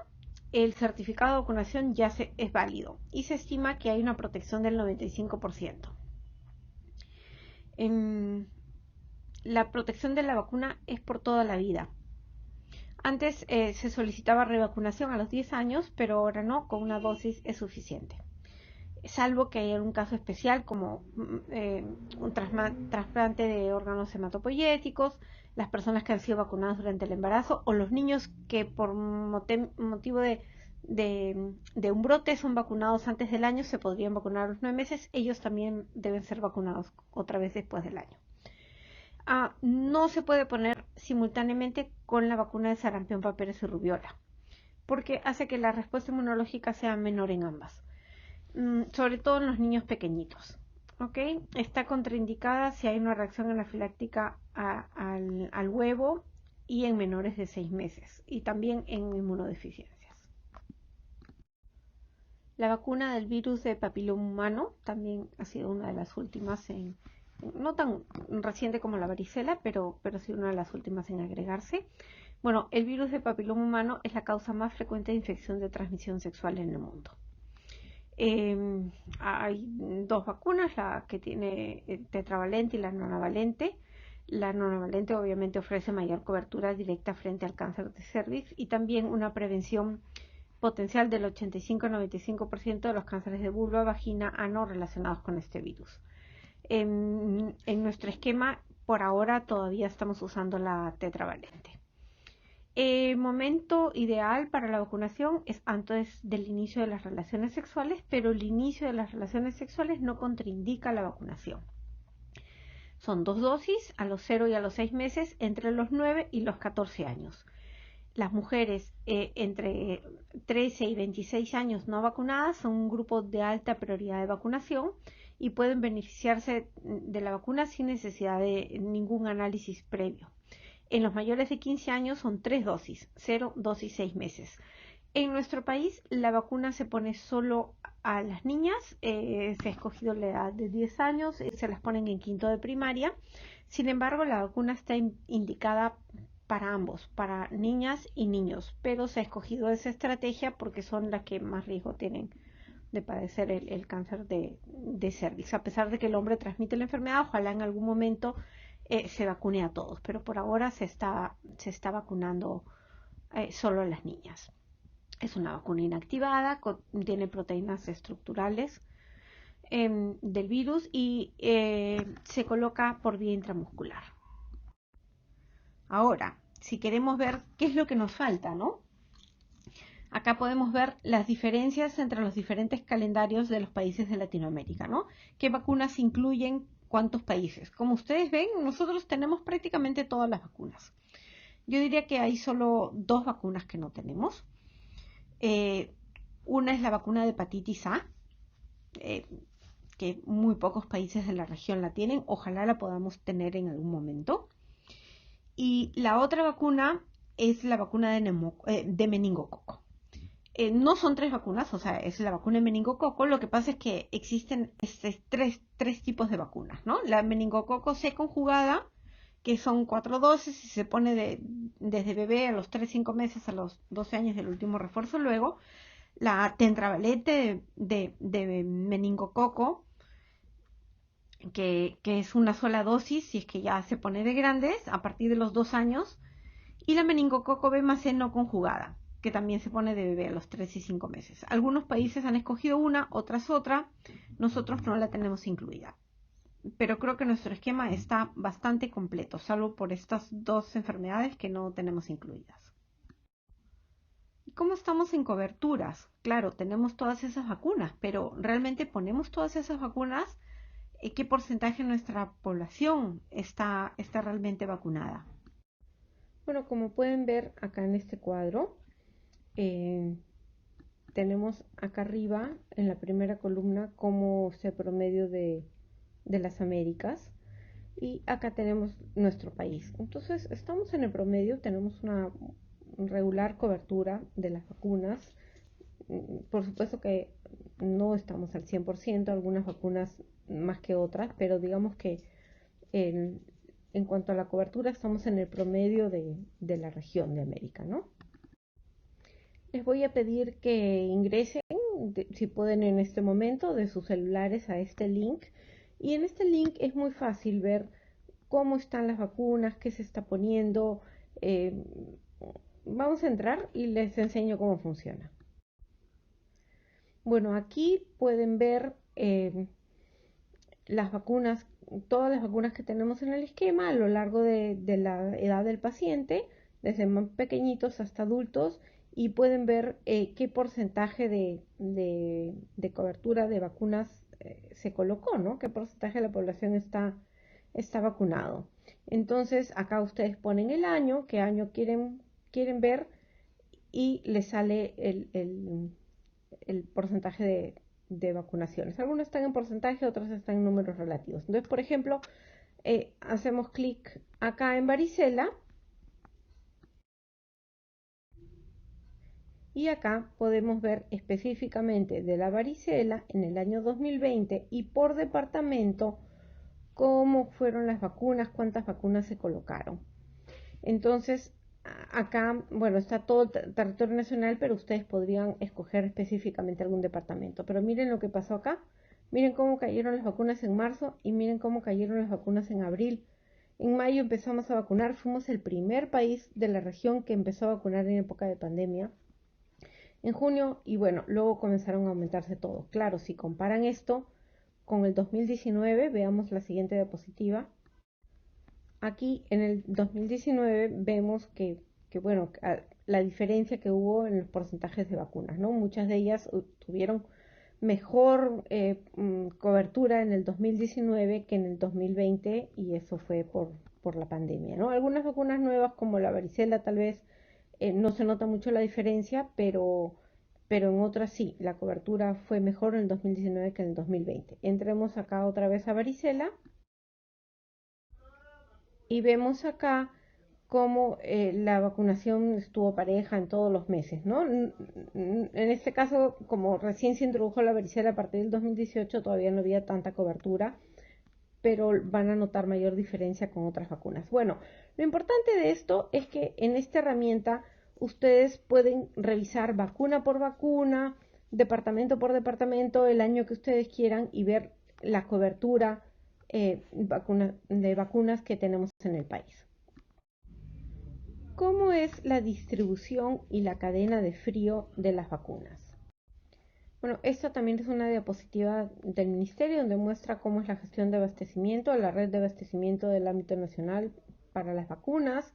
el certificado de vacunación ya es válido y se estima que hay una protección del 95%. La protección de la vacuna es por toda la vida. Antes se solicitaba revacunación a los 10 años, pero ahora no, con una dosis es suficiente. Salvo que haya algún caso especial como un trasplante de órganos hematopoyéticos, las personas que han sido vacunadas durante el embarazo o los niños que por motivo de un brote son vacunados antes del año, se podrían vacunar a los 9 meses, ellos también deben ser vacunados otra vez después del año. No se puede poner simultáneamente con la vacuna de sarampión, paperas y rubiola, porque hace que la respuesta inmunológica sea menor en ambas, sobre todo en los niños pequeñitos. ¿Ok? Está contraindicada si hay una reacción anafiláctica al huevo y en menores de 6 meses, y también en inmunodeficiencias. La vacuna del virus de papiloma humano también ha sido una de las últimas en no tan reciente como la varicela, pero sí una de las últimas en agregarse. Bueno, el virus de papiloma humano es la causa más frecuente de infección de transmisión sexual en el mundo. Hay dos vacunas, la que tiene tetravalente y la nonavalente. La nonavalente obviamente ofrece mayor cobertura directa frente al cáncer de cervix y también una prevención potencial del 85-95% de los cánceres de vulva, vagina, ano relacionados con este virus. En nuestro esquema, por ahora, todavía estamos usando la tetravalente. El momento ideal para la vacunación es antes del inicio de las relaciones sexuales, pero el inicio de las relaciones sexuales no contraindica la vacunación. Son 2 dosis a los 0 y a los 6 meses entre los 9 y los 14 años. Las mujeres entre 13 y 26 años no vacunadas son un grupo de alta prioridad de vacunación y pueden beneficiarse de la vacuna sin necesidad de ningún análisis previo. En los mayores de 15 años son 3 dosis, 0, 2 y 6 meses. En nuestro país la vacuna se pone solo a las niñas, se ha escogido la edad de 10 años, se las ponen en quinto de primaria. Sin embargo, la vacuna está indicada para ambos, para niñas y niños, pero se ha escogido esa estrategia porque son las que más riesgo tienen de padecer el cáncer de cervix. A pesar de que el hombre transmite la enfermedad, ojalá en algún momento se vacune a todos, pero por ahora se está vacunando solo a las niñas. Es una vacuna inactivada, tiene proteínas estructurales del virus y se coloca por vía intramuscular. Ahora, si queremos ver qué es lo que nos falta, ¿no? Acá podemos ver las diferencias entre los diferentes calendarios de los países de Latinoamérica, ¿no? ¿Qué vacunas incluyen cuántos países? Como ustedes ven, nosotros tenemos prácticamente todas las vacunas. Yo diría que hay solo 2 vacunas que no tenemos. Una es la vacuna de hepatitis A, que muy pocos países de la región la tienen. Ojalá la podamos tener en algún momento. Y la otra vacuna es la vacuna de meningococo. No son 3 vacunas, o sea, es la vacuna de meningococo. Lo que pasa es que existen tres tipos de vacunas, ¿no? La meningococo C conjugada, que son 4 dosis y se pone desde bebé a los 3-5 meses a los 12 años del último refuerzo. Luego, la tetravalente de meningococo, que es una sola dosis, si es que ya se pone de grandes, a partir de los 2 años. Y la meningococo B más C no conjugada, que también se pone de bebé a los 3 y 5 meses. Algunos países han escogido una, otras otra. Nosotros no la tenemos incluida. Pero creo que nuestro esquema está bastante completo, salvo por estas 2 enfermedades que no tenemos incluidas. ¿Y cómo estamos en coberturas? Claro, tenemos todas esas vacunas, pero ¿realmente ponemos todas esas vacunas? ¿Qué porcentaje de nuestra población está realmente vacunada? Bueno, como pueden ver acá en este cuadro, eh, tenemos acá arriba en la primera columna cómo se promedio de las Américas y acá tenemos nuestro país. Entonces estamos en el promedio, tenemos una regular cobertura de las vacunas. Por supuesto que no estamos al 100%, algunas vacunas más que otras, pero digamos que en cuanto a la cobertura estamos en el promedio de la región de América, ¿no? Les voy a pedir que ingresen, si pueden en este momento, de sus celulares a este link. Y en este link es muy fácil ver cómo están las vacunas, qué se está poniendo. Vamos a entrar y les enseño cómo funciona. Bueno, aquí pueden ver las vacunas, todas las vacunas que tenemos en el esquema a lo largo de la edad del paciente, desde más pequeñitos hasta adultos, y pueden ver qué porcentaje de cobertura de vacunas se colocó, ¿no? Qué porcentaje de la población está vacunado. Entonces, acá ustedes ponen el año, qué año quieren ver, y les sale el porcentaje de vacunaciones. Algunos están en porcentaje, otros están en números relativos. Entonces, por ejemplo, hacemos clic acá en varicela y acá podemos ver específicamente de la varicela en el año 2020 y por departamento cómo fueron las vacunas, cuántas vacunas se colocaron. Entonces, acá, bueno, está todo el territorio nacional, pero ustedes podrían escoger específicamente algún departamento. Pero miren lo que pasó acá. Miren cómo cayeron las vacunas en marzo y miren cómo cayeron las vacunas en abril. En mayo empezamos a vacunar, fuimos el primer país de la región que empezó a vacunar en época de pandemia. En junio, y bueno, luego comenzaron a aumentarse todo. Claro, si comparan esto con el 2019, veamos la siguiente diapositiva. Aquí en el 2019 vemos que bueno, la diferencia que hubo en los porcentajes de vacunas, ¿no? Muchas de ellas tuvieron mejor cobertura en el 2019 que en el 2020 y eso fue por la pandemia, ¿no? Algunas vacunas nuevas como la varicela tal vez no se nota mucho la diferencia, pero en otras sí, la cobertura fue mejor en el 2019 que en el 2020. Entremos acá otra vez a varicela y vemos acá cómo la vacunación estuvo pareja en todos los meses, ¿no? En este caso, como recién se introdujo la varicela a partir del 2018, todavía no había tanta cobertura, pero van a notar mayor diferencia con otras vacunas. Bueno, lo importante de esto es que en esta herramienta ustedes pueden revisar vacuna por vacuna, departamento por departamento, el año que ustedes quieran y ver la cobertura de vacunas que tenemos en el país. ¿Cómo es la distribución y la cadena de frío de las vacunas? Bueno, esta también es una diapositiva del Ministerio donde muestra cómo es la gestión de abastecimiento, la red de abastecimiento del ámbito nacional para las vacunas.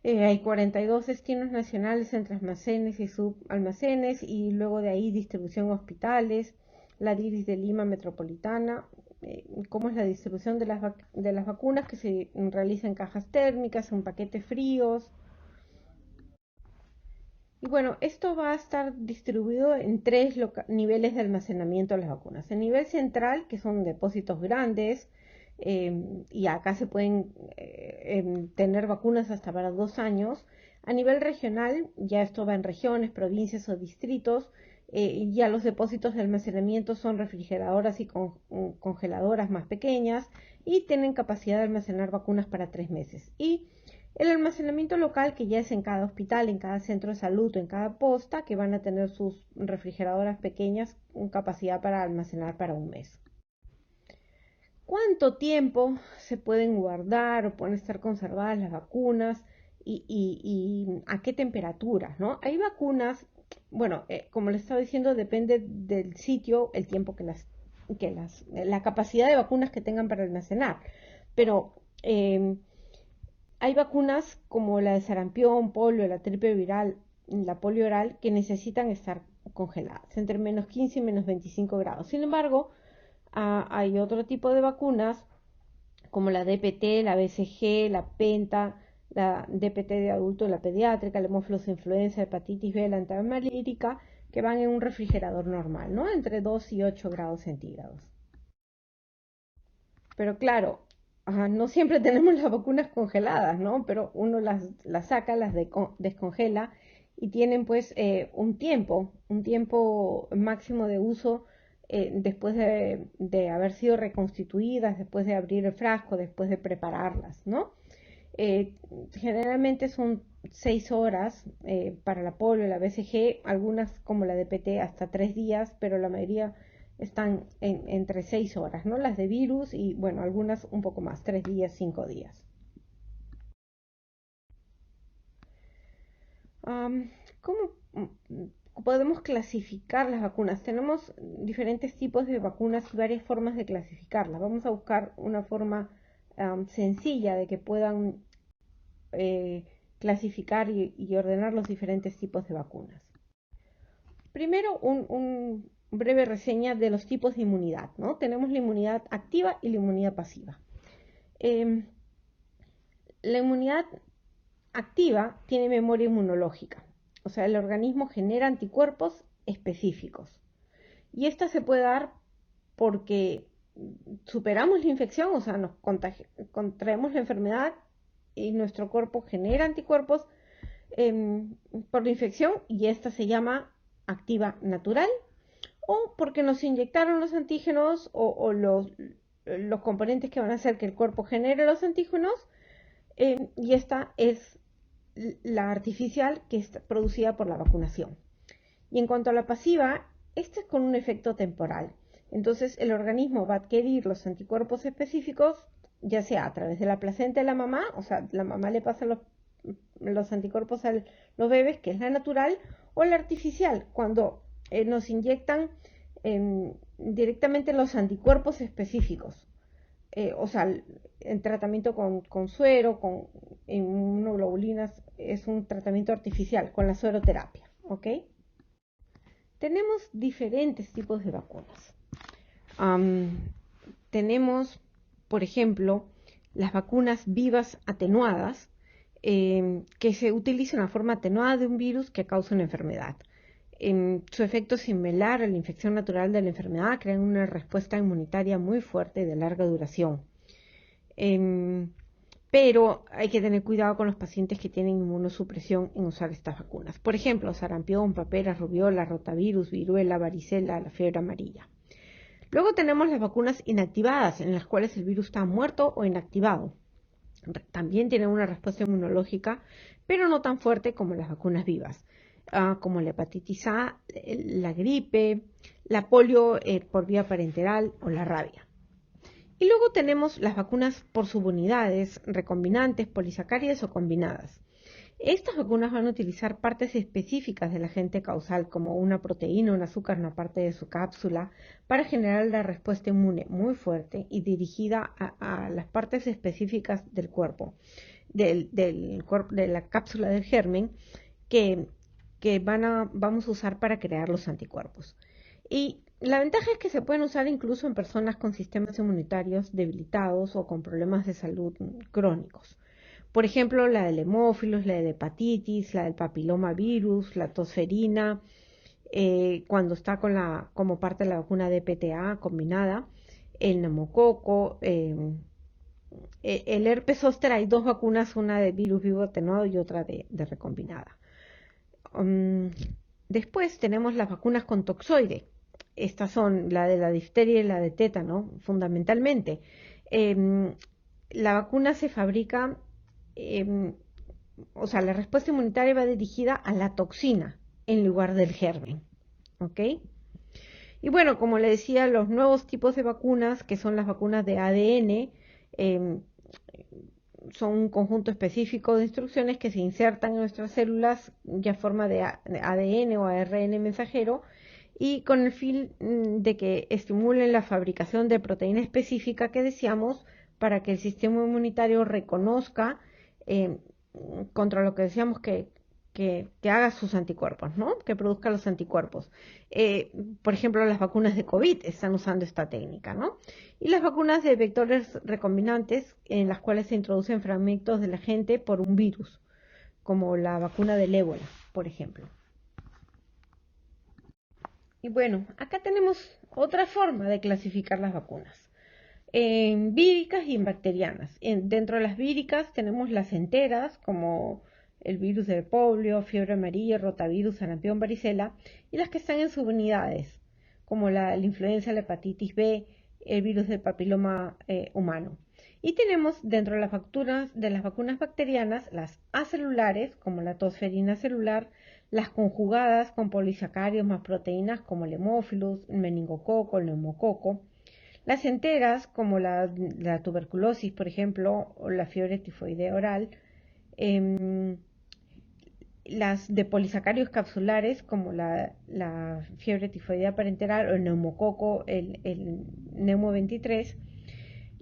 Hay 42 destinos nacionales entre almacenes y subalmacenes y luego de ahí distribución a hospitales, la DIRIS de Lima Metropolitana, cómo es la distribución de las vacunas que se realiza en cajas térmicas, en paquetes fríos. Y bueno, esto va a estar distribuido en tres niveles de almacenamiento de las vacunas. El nivel central, que son depósitos grandes, y acá se pueden tener vacunas hasta para 2 años. A nivel regional, ya esto va en regiones, provincias o distritos, ya los depósitos de almacenamiento son refrigeradoras y congeladoras más pequeñas y tienen capacidad de almacenar vacunas para 3 meses. Y el almacenamiento local, que ya es en cada hospital, en cada centro de salud o en cada posta, que van a tener sus refrigeradoras pequeñas con capacidad para almacenar para 1 mes. ¿Cuánto tiempo se pueden guardar o pueden estar conservadas las vacunas y a qué temperatura, ¿no? Hay vacunas, bueno, como les estaba diciendo, depende del sitio, el tiempo la capacidad de vacunas que tengan para almacenar, pero hay vacunas como la de sarampión, polio, la triple viral, la polio oral, que necesitan estar congeladas entre menos 15 y menos 25 grados. Sin embargo, hay otro tipo de vacunas como la DPT, la BCG, la Penta, la DPT de adulto, la pediátrica, la hemófilos influenza, hepatitis B, la antimalírica, que van en un refrigerador normal, ¿no? Entre 2 y 8 grados centígrados. Pero claro, no siempre tenemos las vacunas congeladas, ¿no? Pero uno las saca, las descongela y tienen pues un tiempo máximo de uso después de haber sido reconstituidas, después de abrir el frasco, después de prepararlas, ¿no? Eh, Generalmente son 6 horas para la polio, la BCG, algunas como la DPT hasta 3 días, pero la mayoría están entre 6 horas, ¿no? Las de virus y, bueno, algunas un poco más, 3 días, 5 días. ¿Cómo podemos clasificar las vacunas? Tenemos diferentes tipos de vacunas y varias formas de clasificarlas. Vamos a buscar una forma sencilla de que puedan clasificar y ordenar los diferentes tipos de vacunas. Primero, un breve reseña de los tipos de inmunidad, ¿no? Tenemos la inmunidad activa y la inmunidad pasiva. La inmunidad activa tiene memoria inmunológica, o sea, el organismo genera anticuerpos específicos. Y esta se puede dar porque superamos la infección, o sea, nos contraemos la enfermedad y nuestro cuerpo genera anticuerpos por la infección y esta se llama activa natural, o porque nos inyectaron los antígenos o los componentes que van a hacer que el cuerpo genere los antígenos, y esta es la artificial, que es producida por la vacunación. Y en cuanto a la pasiva, esta es con un efecto temporal. Entonces el organismo va a adquirir los anticuerpos específicos, ya sea a través de la placenta de la mamá, o sea, la mamá le pasa los anticuerpos a los bebés, que es la natural, o la artificial, cuando nos inyectan directamente los anticuerpos específicos. O sea, en tratamiento con suero, con inmunoglobulinas, es un tratamiento artificial, con la sueroterapia, ¿ok? Tenemos diferentes tipos de vacunas. Tenemos, por ejemplo, las vacunas vivas atenuadas, que se utiliza una forma atenuada de un virus que causa una enfermedad. Su efecto similar a la infección natural de la enfermedad crea una respuesta inmunitaria muy fuerte y de larga duración. Pero hay que tener cuidado con los pacientes que tienen inmunosupresión en usar estas vacunas. Por ejemplo, sarampión, papera, rubiola, rotavirus, viruela, varicela, la fiebre amarilla. Luego tenemos las vacunas inactivadas, en las cuales el virus está muerto o inactivado. También tienen una respuesta inmunológica, pero no tan fuerte como las vacunas vivas, como la hepatitis A, la gripe, la polio por vía parenteral o la rabia. Y luego tenemos las vacunas por subunidades, recombinantes, polisacáridas o combinadas. Estas vacunas van a utilizar partes específicas del agente causal, como una proteína, un azúcar, una parte de su cápsula, para generar la respuesta inmune muy fuerte y dirigida a las partes específicas del cuerpo, de la cápsula del germen, que vamos a usar para crear los anticuerpos. Y la ventaja es que se pueden usar incluso en personas con sistemas inmunitarios debilitados o con problemas de salud crónicos. Por ejemplo, la del hemófilos, la de hepatitis, la del papilomavirus, la tosferina, cuando está como parte de la vacuna de PTA combinada, el neumococo, el herpes zóster. Hay dos vacunas, una de virus vivo atenuado y otra de recombinada. Después tenemos las vacunas con toxoide. Estas son la de la difteria y la de tétano, fundamentalmente. La vacuna se fabrica, o sea, la respuesta inmunitaria va dirigida a la toxina en lugar del germen, ¿ok? Y bueno, como le decía, los nuevos tipos de vacunas, que son las vacunas de ADN, son un conjunto específico de instrucciones que se insertan en nuestras células ya en forma de ADN o ARN mensajero, y con el fin de que estimulen la fabricación de proteína específica que deseamos para que el sistema inmunitario reconozca contra lo que decíamos que haga sus anticuerpos, ¿no? Que produzca los anticuerpos. Por ejemplo, las vacunas de COVID están usando esta técnica, ¿no? Y las vacunas de vectores recombinantes, en las cuales se introducen fragmentos del agente por un virus, como la vacuna del ébola, por ejemplo. Y bueno, acá tenemos otra forma de clasificar las vacunas, en víricas y en bacterianas. Dentro de las víricas tenemos las enteras, como el virus del polio, fiebre amarilla, rotavirus, sarampión, varicela, y las que están en subunidades, como la influenza, la hepatitis B, el virus del papiloma humano. Y tenemos dentro de las vacunas bacterianas las acelulares, como la tosferina celular, las conjugadas con polisacáridos más proteínas, como el hemófilos, el meningococo, el neumococo, las enteras, como la tuberculosis, por ejemplo, o la fiebre tifoidea oral, las de polisacáridos capsulares, como la fiebre tifoidea parenteral o el neumococo, el neumo 23,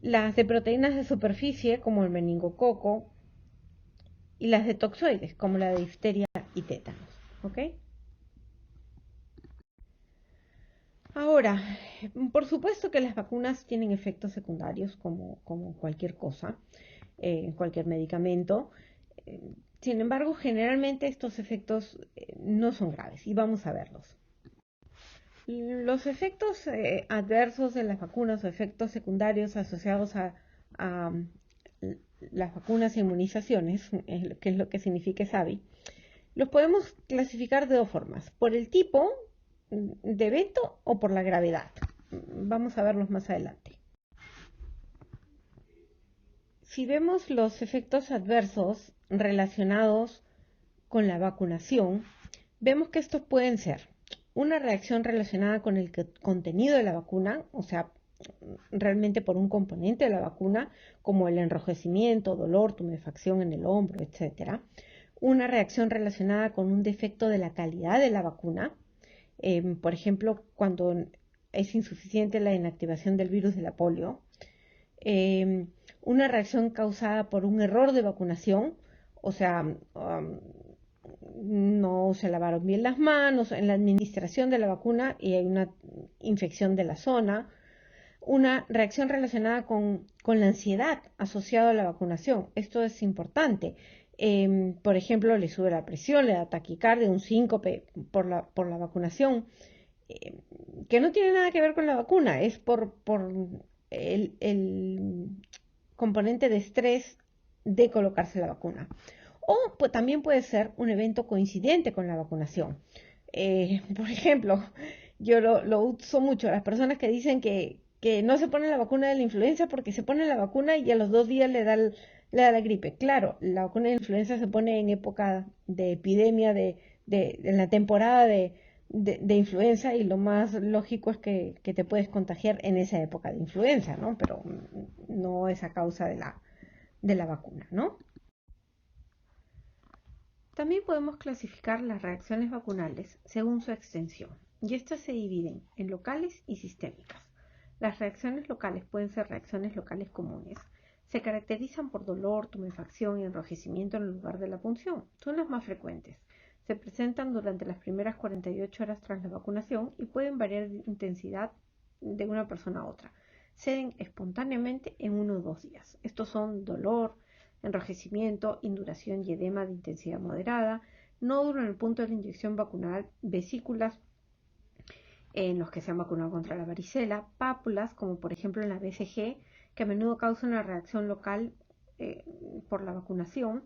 las de proteínas de superficie, como el meningococo, y las de toxoides, como la de difteria y tétanos. ¿Ok? Ahora, por supuesto que las vacunas tienen efectos secundarios como cualquier cosa, cualquier medicamento. Sin embargo, generalmente estos efectos no son graves y vamos a verlos. Los efectos adversos de las vacunas o efectos secundarios asociados a las vacunas e inmunizaciones, que es lo que significa SAVI, los podemos clasificar de dos formas: por el tipo de evento o por la gravedad. Vamos a verlos más adelante. Si vemos los efectos adversos relacionados con la vacunación, vemos que estos pueden ser una reacción relacionada con el contenido de la vacuna, o sea, realmente por un componente de la vacuna, como el enrojecimiento, dolor, tumefacción en el hombro, etc. Una reacción relacionada con un defecto de la calidad de la vacuna, por ejemplo, cuando es insuficiente la inactivación del virus de la polio. Una reacción causada por un error de vacunación, o sea, no se lavaron bien las manos en la administración de la vacuna y hay una infección de la zona. Una reacción relacionada con la ansiedad asociada a la vacunación. Esto es importante. Por ejemplo, le sube la presión, le da taquicardia, un síncope por la vacunación, que no tiene nada que ver con la vacuna, es por el componente de estrés de colocarse la vacuna. O pues, también puede ser un evento coincidente con la vacunación. Por ejemplo, yo lo uso mucho, las personas que dicen que no se ponen la vacuna de la influenza porque se ponen la vacuna y a los 2 días le da la gripe. Claro, la vacuna de la influenza se pone en época de epidemia, en la temporada de influenza, y lo más lógico es que te puedes contagiar en esa época de influenza, ¿no? Pero no es a causa de la vacuna, ¿no? También podemos clasificar las reacciones vacunales según su extensión, y estas se dividen en locales y sistémicas. Las reacciones locales pueden ser reacciones locales comunes. Se caracterizan por dolor, tumefacción y enrojecimiento en el lugar de la punción. Son las más frecuentes. Se presentan durante las primeras 48 horas tras la vacunación y pueden variar de intensidad de una persona a otra. Ceden espontáneamente en 1 o 2 días. Estos son dolor, enrojecimiento, induración y edema de intensidad moderada, nódulo en el punto de la inyección vacunal, vesículas en los que se han vacunado contra la varicela, pápulas, como por ejemplo en la BCG, que a menudo causa una reacción local por la vacunación,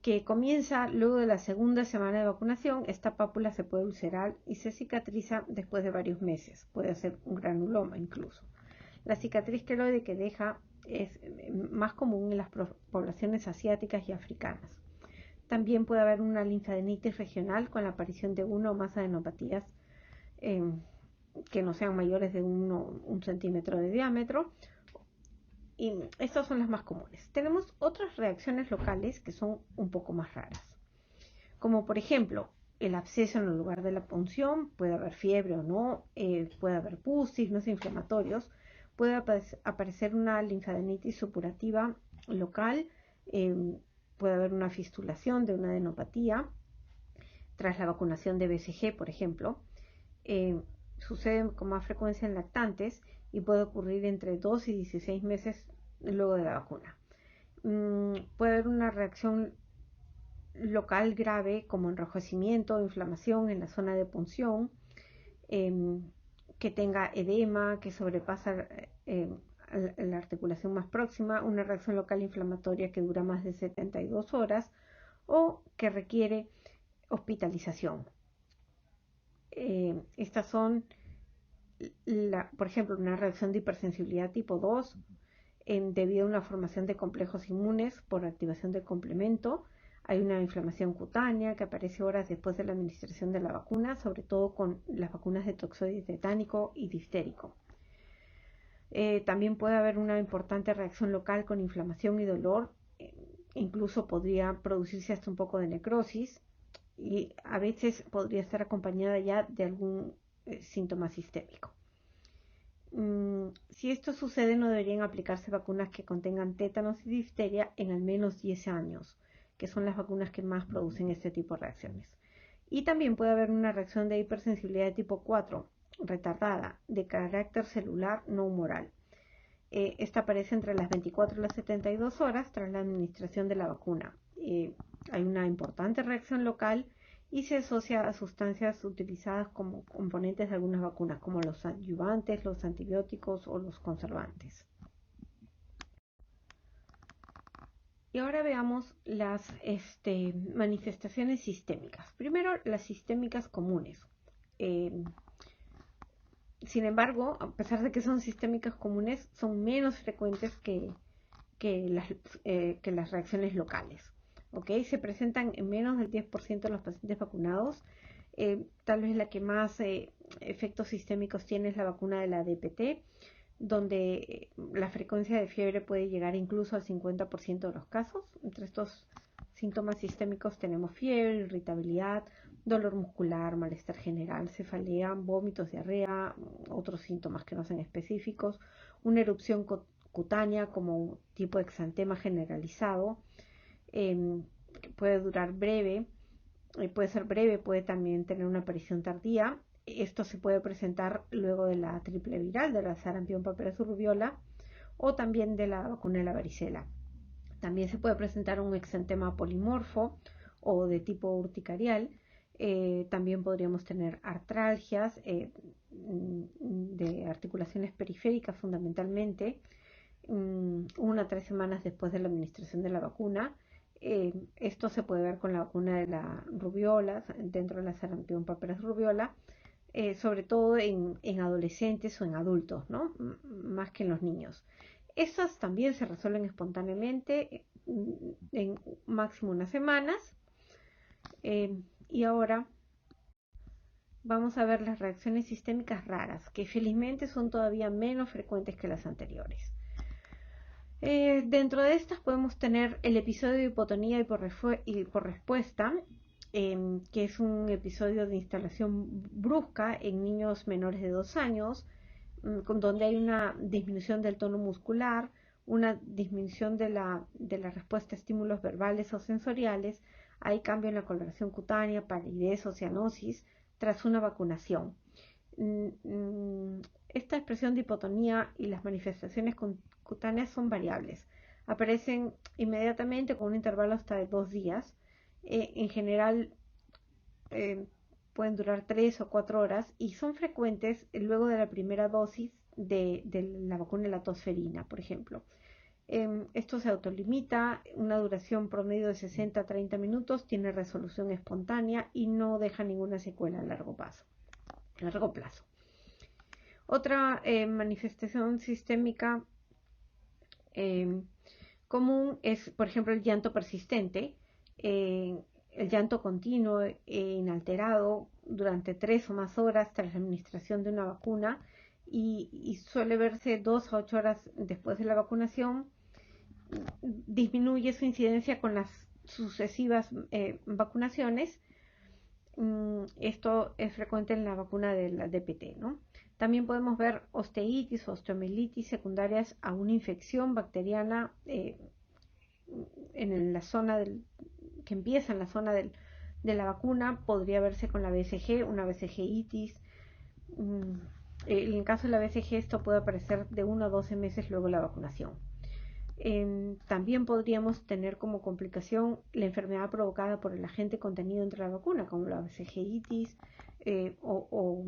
que comienza luego de la segunda semana de vacunación. Esta pápula se puede ulcerar y se cicatriza después de varios meses, puede ser un granuloma incluso. La cicatriz queloide que deja es más común en las poblaciones asiáticas y africanas. También puede haber una linfadenitis regional con la aparición de una o más adenopatías que no sean mayores de 1 centímetro de diámetro. Y estas son las más comunes. Tenemos otras reacciones locales que son un poco más raras, como por ejemplo el absceso en el lugar de la punción. Puede haber fiebre o no, puede haber pus, signos inflamatorios, puede aparecer una linfadenitis supurativa local, puede haber una fistulación de una adenopatía tras la vacunación de BCG, por ejemplo. Sucede con más frecuencia en lactantes y puede ocurrir entre 2 y 16 meses luego de la vacuna. Puede haber una reacción local grave como enrojecimiento o inflamación en la zona de punción, que tenga edema, que sobrepasa la articulación más próxima, una reacción local inflamatoria que dura más de 72 horas o que requiere hospitalización. Estas son, por ejemplo, una reacción de hipersensibilidad tipo 2 debido a una formación de complejos inmunes por activación del complemento. Hay una inflamación cutánea que aparece horas después de la administración de la vacuna, sobre todo con las vacunas de toxoide tetánico y diftérico. También puede haber una importante reacción local con inflamación y dolor, incluso podría producirse hasta un poco de necrosis, y a veces podría estar acompañada ya de algún síntoma sistémico. Si esto sucede, no deberían aplicarse vacunas que contengan tétanos y difteria en al menos 10 años, que son las vacunas que más producen este tipo de reacciones. Y también puede haber una reacción de hipersensibilidad de tipo 4, retardada, de carácter celular no humoral. Esta aparece entre las 24 y las 72 horas tras la administración de la vacuna. Hay una importante reacción local y se asocia a sustancias utilizadas como componentes de algunas vacunas, como los adyuvantes, los antibióticos o los conservantes. Y ahora veamos las manifestaciones sistémicas. Primero, las sistémicas comunes. Sin embargo, a pesar de que son sistémicas comunes, son menos frecuentes que que las reacciones locales. ¿Ok? Se presentan en menos del 10% de los pacientes vacunados. Tal vez la que más efectos sistémicos tiene es la vacuna de la DPT, donde la frecuencia de fiebre puede llegar incluso al 50% de los casos. Entre estos síntomas sistémicos tenemos fiebre, irritabilidad, dolor muscular, malestar general, cefalea, vómitos, diarrea, otros síntomas que no son específicos, una erupción cutánea como un tipo de exantema generalizado, que puede durar breve, puede ser breve, puede también tener una aparición tardía. Esto se puede presentar luego de la triple viral, de la sarampión, paperas y rubiola, o también de la vacuna de la varicela. También se puede presentar un exantema polimorfo o de tipo urticarial. También podríamos tener artralgias de articulaciones periféricas fundamentalmente, 1 a 3 semanas después de la administración de la vacuna. Esto se puede ver con la vacuna de la rubiola, dentro de la sarampión, paperas rubiola, sobre todo en adolescentes o en adultos, ¿no? Más que en los niños. Estas también se resuelven espontáneamente en máximo unas semanas. Y ahora vamos a ver las reacciones sistémicas raras, que felizmente son todavía menos frecuentes que las anteriores. Dentro de estas podemos tener el episodio de hipotonía y por respuesta, que es un episodio de instalación brusca en niños menores de 2 años, donde hay una disminución del tono muscular, una disminución de la respuesta a estímulos verbales o sensoriales, hay cambio en la coloración cutánea, palidez o cianosis tras una vacunación. Esta expresión de hipotonía y las manifestaciones cutáneas son variables. Aparecen inmediatamente con un intervalo hasta de 2 días. En general pueden durar 3 o 4 horas y son frecuentes luego de la primera dosis de la vacuna de la tosferina, por ejemplo. Esto se autolimita, una duración promedio de 60 a 30 minutos, tiene resolución espontánea y no deja ninguna secuela a largo plazo. Otra manifestación sistémica común es, por ejemplo, el llanto persistente, el llanto continuo e inalterado durante 3 o más horas tras la administración de una vacuna y suele verse 2 a 8 horas después de la vacunación. Disminuye su incidencia con las sucesivas vacunaciones. Esto es frecuente en la vacuna de la DPT, ¿no? También podemos ver osteitis o osteomielitis secundarias a una infección bacteriana en la zona que empieza en la zona de la vacuna. Podría verse con la BCG, una BCG-itis. En caso de la BCG, esto puede aparecer de 1 a 12 meses luego de la vacunación. También podríamos tener como complicación la enfermedad provocada por el agente contenido entre la vacuna, como la BCG-itis o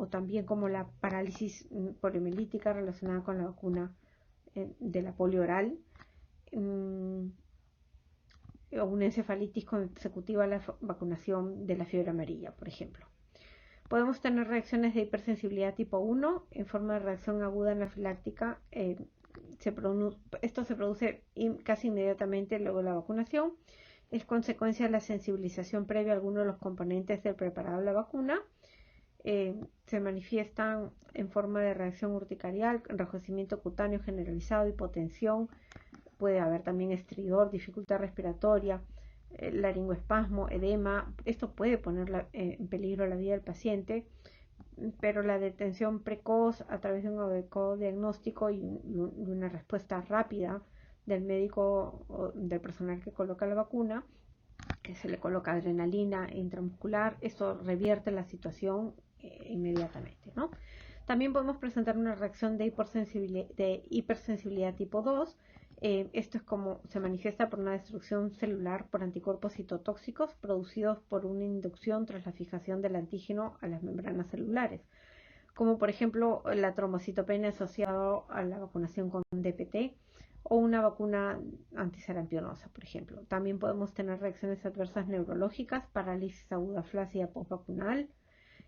también como la parálisis poliomielítica relacionada con la vacuna de la polio oral, o una encefalitis consecutiva a la vacunación de la fiebre amarilla, por ejemplo. Podemos tener reacciones de hipersensibilidad tipo 1 en forma de reacción aguda anafiláctica. Esto se produce casi inmediatamente luego de la vacunación. Es consecuencia de la sensibilización previa a alguno de los componentes del preparado de la vacuna. Se manifiestan en forma de reacción urticarial, enrojecimiento cutáneo generalizado, hipotensión. Puede haber también estridor, dificultad respiratoria, laringoespasmo, edema. Esto puede poner en peligro la vida del paciente, pero la detención precoz a través de un adecuado diagnóstico y una respuesta rápida del médico o del personal que coloca la vacuna, que se le coloca adrenalina intramuscular, esto revierte la situación inmediatamente, ¿no? También podemos presentar una reacción de hipersensibilidad tipo 2. Esto es como se manifiesta por una destrucción celular por anticuerpos citotóxicos producidos por una inducción tras la fijación del antígeno a las membranas celulares, como por ejemplo la trombocitopenia asociada a la vacunación con DPT o una vacuna antisarampionosa, por ejemplo. También podemos tener reacciones adversas neurológicas, parálisis aguda flácida postvacunal,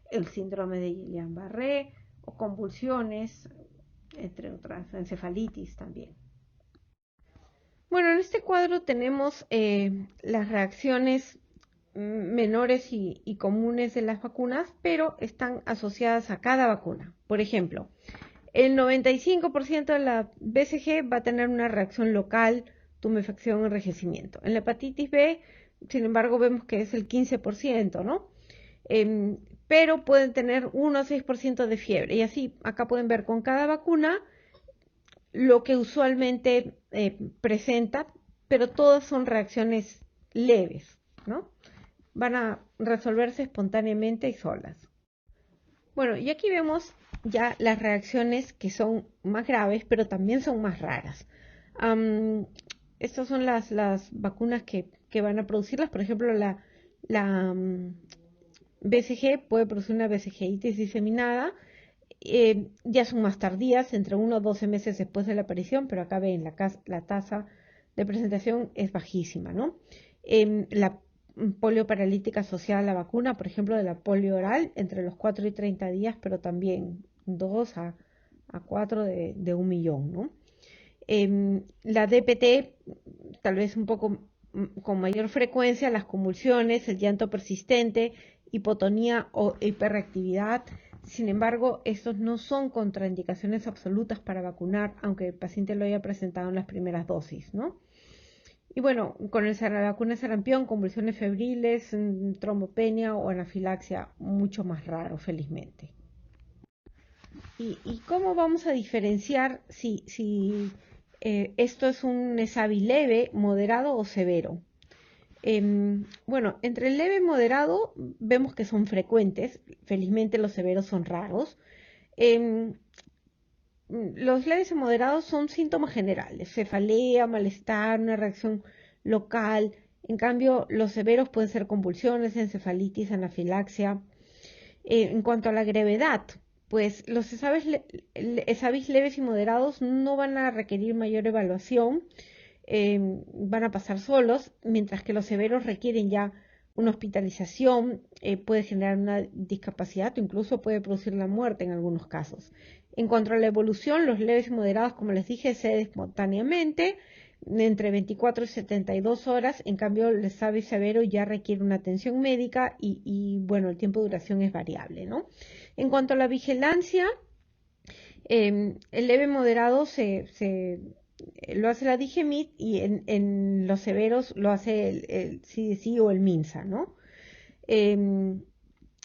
el síndrome de Guillain-Barré o convulsiones, entre otras, encefalitis también. Bueno, en este cuadro tenemos las reacciones menores y comunes de las vacunas, pero están asociadas a cada vacuna. Por ejemplo, el 95% de la BCG va a tener una reacción local, tumefacción, enrojecimiento. En la hepatitis B, sin embargo, vemos que es el 15%, ¿no? Pero pueden tener 1 o 6% de fiebre. Y así, acá pueden ver con cada vacuna lo que usualmente presenta, pero todas son reacciones leves, ¿no? Van a resolverse espontáneamente y solas. Bueno, y aquí vemos ya las reacciones que son más graves, pero también son más raras. Um, Estas son las vacunas que van a producirlas. Por ejemplo, la BCG puede producir una BCGitis diseminada. Ya son más tardías, entre 1 o 12 meses después de la aparición, pero acá ven, la tasa de presentación es bajísima, ¿no? La polio paralítica asociada a la vacuna, por ejemplo, de la polio oral, entre los 4 y 30 días, pero también 2 a 4 de 1 millón, ¿no? La DPT, tal vez un poco con mayor frecuencia, las convulsiones, el llanto persistente, hipotonía o hiperreactividad. Sin embargo, estos no son contraindicaciones absolutas para vacunar, aunque el paciente lo haya presentado en las primeras dosis, ¿no? Y bueno, con la vacuna de sarampión, convulsiones febriles, trombopenia o anafilaxia, mucho más raro, felizmente. ¿Y cómo vamos a diferenciar si esto es un ESAVI leve, moderado o severo? Bueno, entre el leve y moderado vemos que son frecuentes, felizmente los severos son raros. Em, los leves y moderados son síntomas generales, cefalea, malestar, una reacción local. En cambio, los severos pueden ser convulsiones, encefalitis, anafilaxia. En cuanto a la gravedad, pues los ESAVIS leves y moderados no van a requerir mayor evaluación, van a pasar solos, mientras que los severos requieren ya una hospitalización, puede generar una discapacidad o incluso puede producir la muerte en algunos casos. En cuanto a la evolución, los leves y moderados, como les dije, ceden espontáneamente entre 24 y 72 horas. En cambio, el ESAVI severo ya requiere una atención médica bueno, el tiempo de duración es variable, ¿no? En cuanto a la vigilancia, el leve moderado lo hace la DIGEMIT y en los severos lo hace el CDC o el MINSA, ¿no? En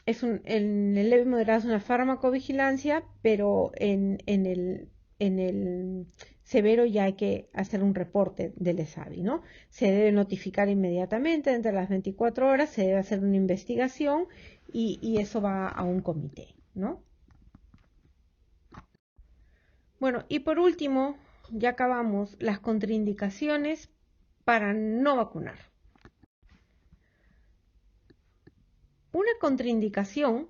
el leve moderado es una farmacovigilancia, pero en el severo ya hay que hacer un reporte del ESAVI, ¿no? Se debe notificar inmediatamente, entre las 24 horas, se debe hacer una investigación y eso va a un comité, ¿no? Bueno, y por último, ya acabamos, las contraindicaciones para no vacunar. Una contraindicación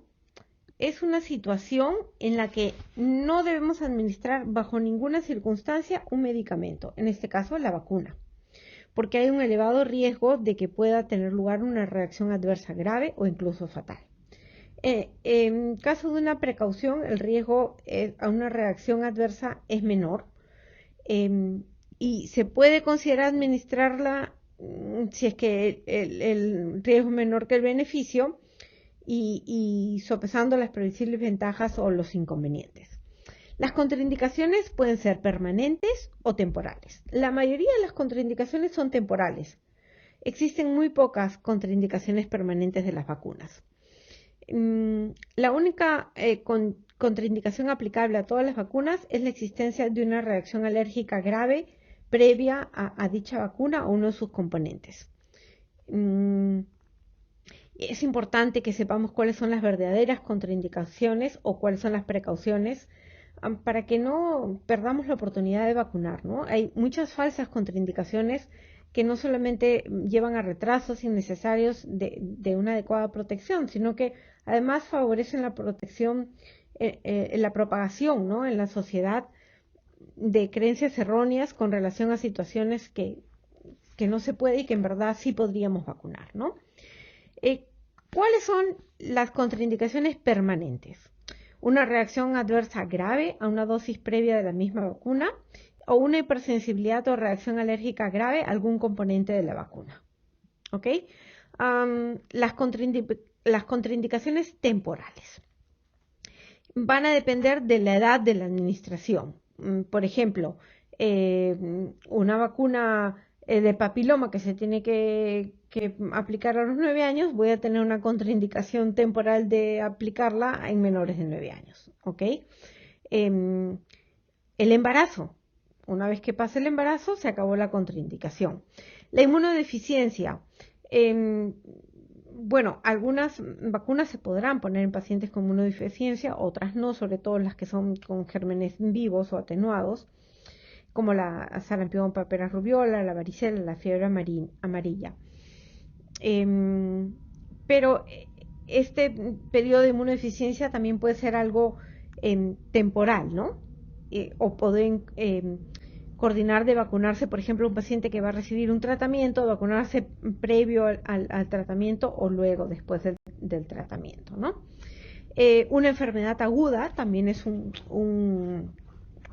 es una situación en la que no debemos administrar bajo ninguna circunstancia un medicamento, en este caso la vacuna, porque hay un elevado riesgo de que pueda tener lugar una reacción adversa grave o incluso fatal. En caso de una precaución, el riesgo a una reacción adversa es menor, y se puede considerar administrarla si es que el riesgo es menor que el beneficio y sopesando las previsibles ventajas o los inconvenientes. Las contraindicaciones pueden ser permanentes o temporales. La mayoría de las contraindicaciones son temporales. Existen muy pocas contraindicaciones permanentes de las vacunas. La única contraindicación aplicable a todas las vacunas es la existencia de una reacción alérgica grave previa a dicha vacuna o uno de sus componentes. Es importante que sepamos cuáles son las verdaderas contraindicaciones o cuáles son las precauciones para que no perdamos la oportunidad de vacunar, ¿no? Hay muchas falsas contraindicaciones que no solamente llevan a retrasos innecesarios de una adecuada protección, sino que además favorecen la protección, la propagación, ¿no? En la sociedad de creencias erróneas con relación a situaciones que no se puede y que en verdad sí podríamos vacunar, ¿no? ¿Cuáles son las contraindicaciones permanentes? Una reacción adversa grave a una dosis previa de la misma vacuna o una hipersensibilidad o reacción alérgica grave a algún componente de la vacuna. ¿Ok? Las contraindicaciones temporales van a depender de la edad de la administración. Por ejemplo, una vacuna de papiloma que se tiene que aplicar a los 9 años, voy a tener una contraindicación temporal de aplicarla en menores de 9 años. ¿Ok? El embarazo. Una vez que pasa el embarazo, se acabó la contraindicación. La inmunodeficiencia. Bueno, algunas vacunas se podrán poner en pacientes con inmunodeficiencia, otras no, sobre todo las que son con gérmenes vivos o atenuados, como la sarampión, papera rubiola, la varicela, la fiebre amarilla. Pero este periodo de inmunodeficiencia también puede ser algo temporal, ¿no? O pueden coordinar de vacunarse, por ejemplo, un paciente que va a recibir un tratamiento, vacunarse previo al tratamiento o luego después del tratamiento, ¿no? Una enfermedad aguda también es una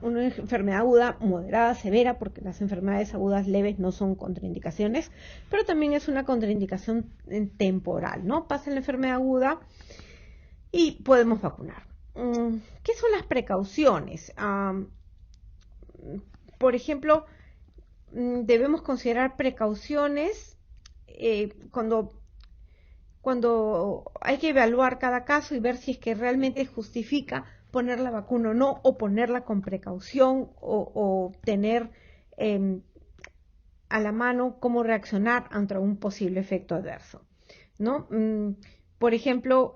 enfermedad aguda moderada, severa, porque las enfermedades agudas leves no son contraindicaciones, pero también es una contraindicación temporal, ¿no? Pasa la enfermedad aguda y podemos vacunar. ¿Qué son las precauciones? Por ejemplo, debemos considerar precauciones cuando hay que evaluar cada caso y ver si es que realmente justifica poner la vacuna o no, o ponerla con precaución, o tener a la mano cómo reaccionar ante un posible efecto adverso, ¿no? Por ejemplo,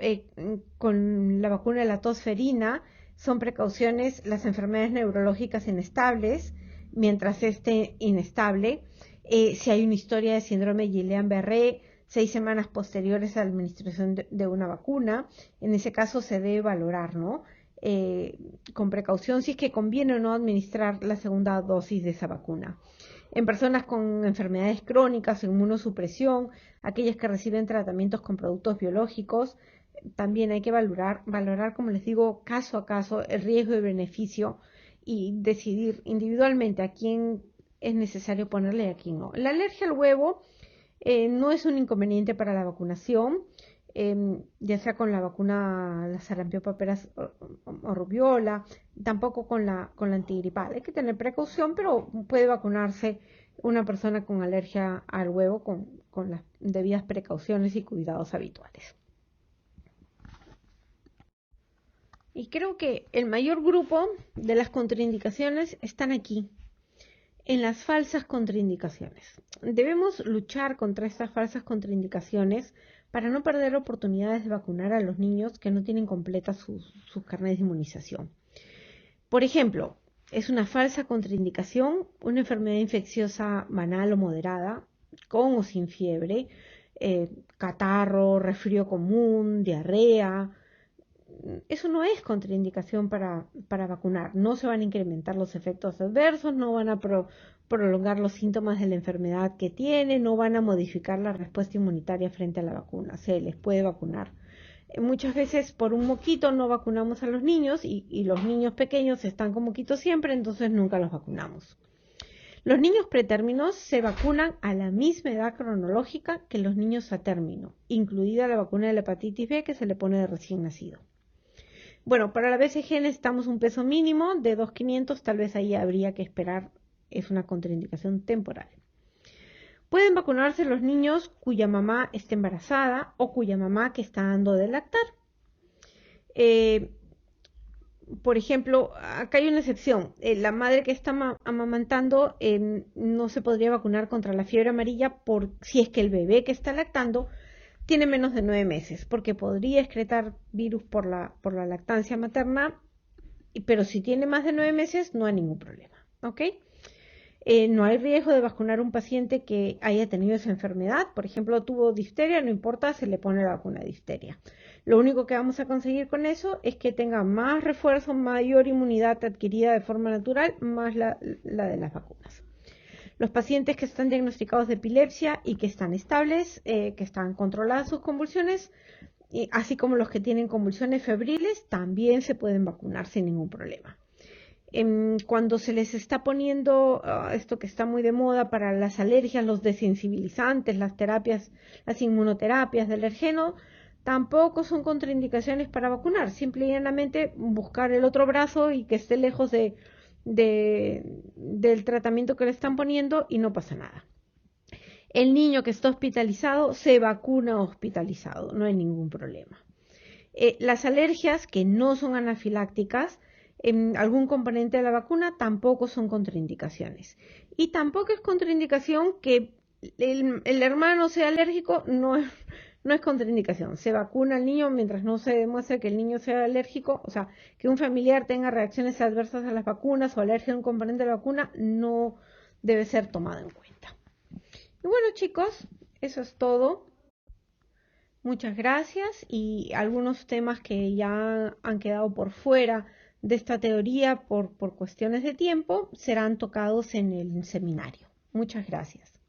con la vacuna de la tos ferina, son precauciones las enfermedades neurológicas inestables, mientras esté inestable, si hay una historia de síndrome de Guillain-Barré, 6 semanas posteriores a la administración de una vacuna, en ese caso se debe valorar, ¿no? Con precaución si es que conviene o no administrar la segunda dosis de esa vacuna. En personas con enfermedades crónicas, inmunosupresión, aquellas que reciben tratamientos con productos biológicos, también hay que valorar, como les digo, caso a caso, el riesgo y beneficio y decidir individualmente a quién es necesario ponerle y a quién no. La alergia al huevo no es un inconveniente para la vacunación, ya sea con la vacuna, la sarampión, paperas o rubiola, tampoco con la antigripal. Hay que tener precaución, pero puede vacunarse una persona con alergia al huevo con las debidas precauciones y cuidados habituales. Y creo que el mayor grupo de las contraindicaciones están aquí, en las falsas contraindicaciones. Debemos luchar contra estas falsas contraindicaciones para no perder oportunidades de vacunar a los niños que no tienen completas sus carnets de inmunización. Por ejemplo, es una falsa contraindicación una enfermedad infecciosa banal o moderada, con o sin fiebre, catarro, resfrío común, diarrea. Eso no es contraindicación para vacunar. No se van a incrementar los efectos adversos, no van a prolongar los síntomas de la enfermedad que tienen, no van a modificar la respuesta inmunitaria frente a la vacuna. Se les puede vacunar. Muchas veces por un moquito no vacunamos a los niños y los niños pequeños están con moquito siempre, entonces nunca los vacunamos. Los niños pretérminos se vacunan a la misma edad cronológica que los niños a término, incluida la vacuna de la hepatitis B que se le pone de recién nacido. Bueno, para la BCG necesitamos un peso mínimo de 2.500, tal vez ahí habría que esperar, es una contraindicación temporal. Pueden vacunarse los niños cuya mamá esté embarazada o cuya mamá que está dando de lactar. Por ejemplo, acá hay una excepción. La madre que está amamantando no se podría vacunar contra la fiebre amarilla si es que el bebé que está lactando tiene menos de 9 meses, porque podría excretar virus por la lactancia materna, pero si tiene más de 9 meses no hay ningún problema, ¿ok? No hay riesgo de vacunar a un paciente que haya tenido esa enfermedad. Por ejemplo, tuvo difteria, no importa, se le pone la vacuna de difteria. Lo único que vamos a conseguir con eso es que tenga más refuerzo, mayor inmunidad adquirida de forma natural, más la de las vacunas. Los pacientes que están diagnosticados de epilepsia y que están estables, que están controladas sus convulsiones, así como los que tienen convulsiones febriles, también se pueden vacunar sin ningún problema. Cuando se les está poniendo esto que está muy de moda para las alergias, los desensibilizantes, las terapias, las inmunoterapias de alergeno, tampoco son contraindicaciones para vacunar. Simple y llanamente buscar el otro brazo y que esté lejos del tratamiento que le están poniendo y no pasa nada. El niño que está hospitalizado se vacuna hospitalizado, no hay ningún problema. Las alergias que no son anafilácticas, en algún componente de la vacuna, tampoco son contraindicaciones. Y tampoco es contraindicación que el hermano sea alérgico, no es contraindicación. Se vacuna al niño mientras no se demuestre que el niño sea alérgico, o sea, que un familiar tenga reacciones adversas a las vacunas o alergia a un componente de la vacuna, no debe ser tomado en cuenta. Y bueno, chicos, eso es todo. Muchas gracias y algunos temas que ya han quedado por fuera de esta teoría por cuestiones de tiempo serán tocados en el seminario. Muchas gracias.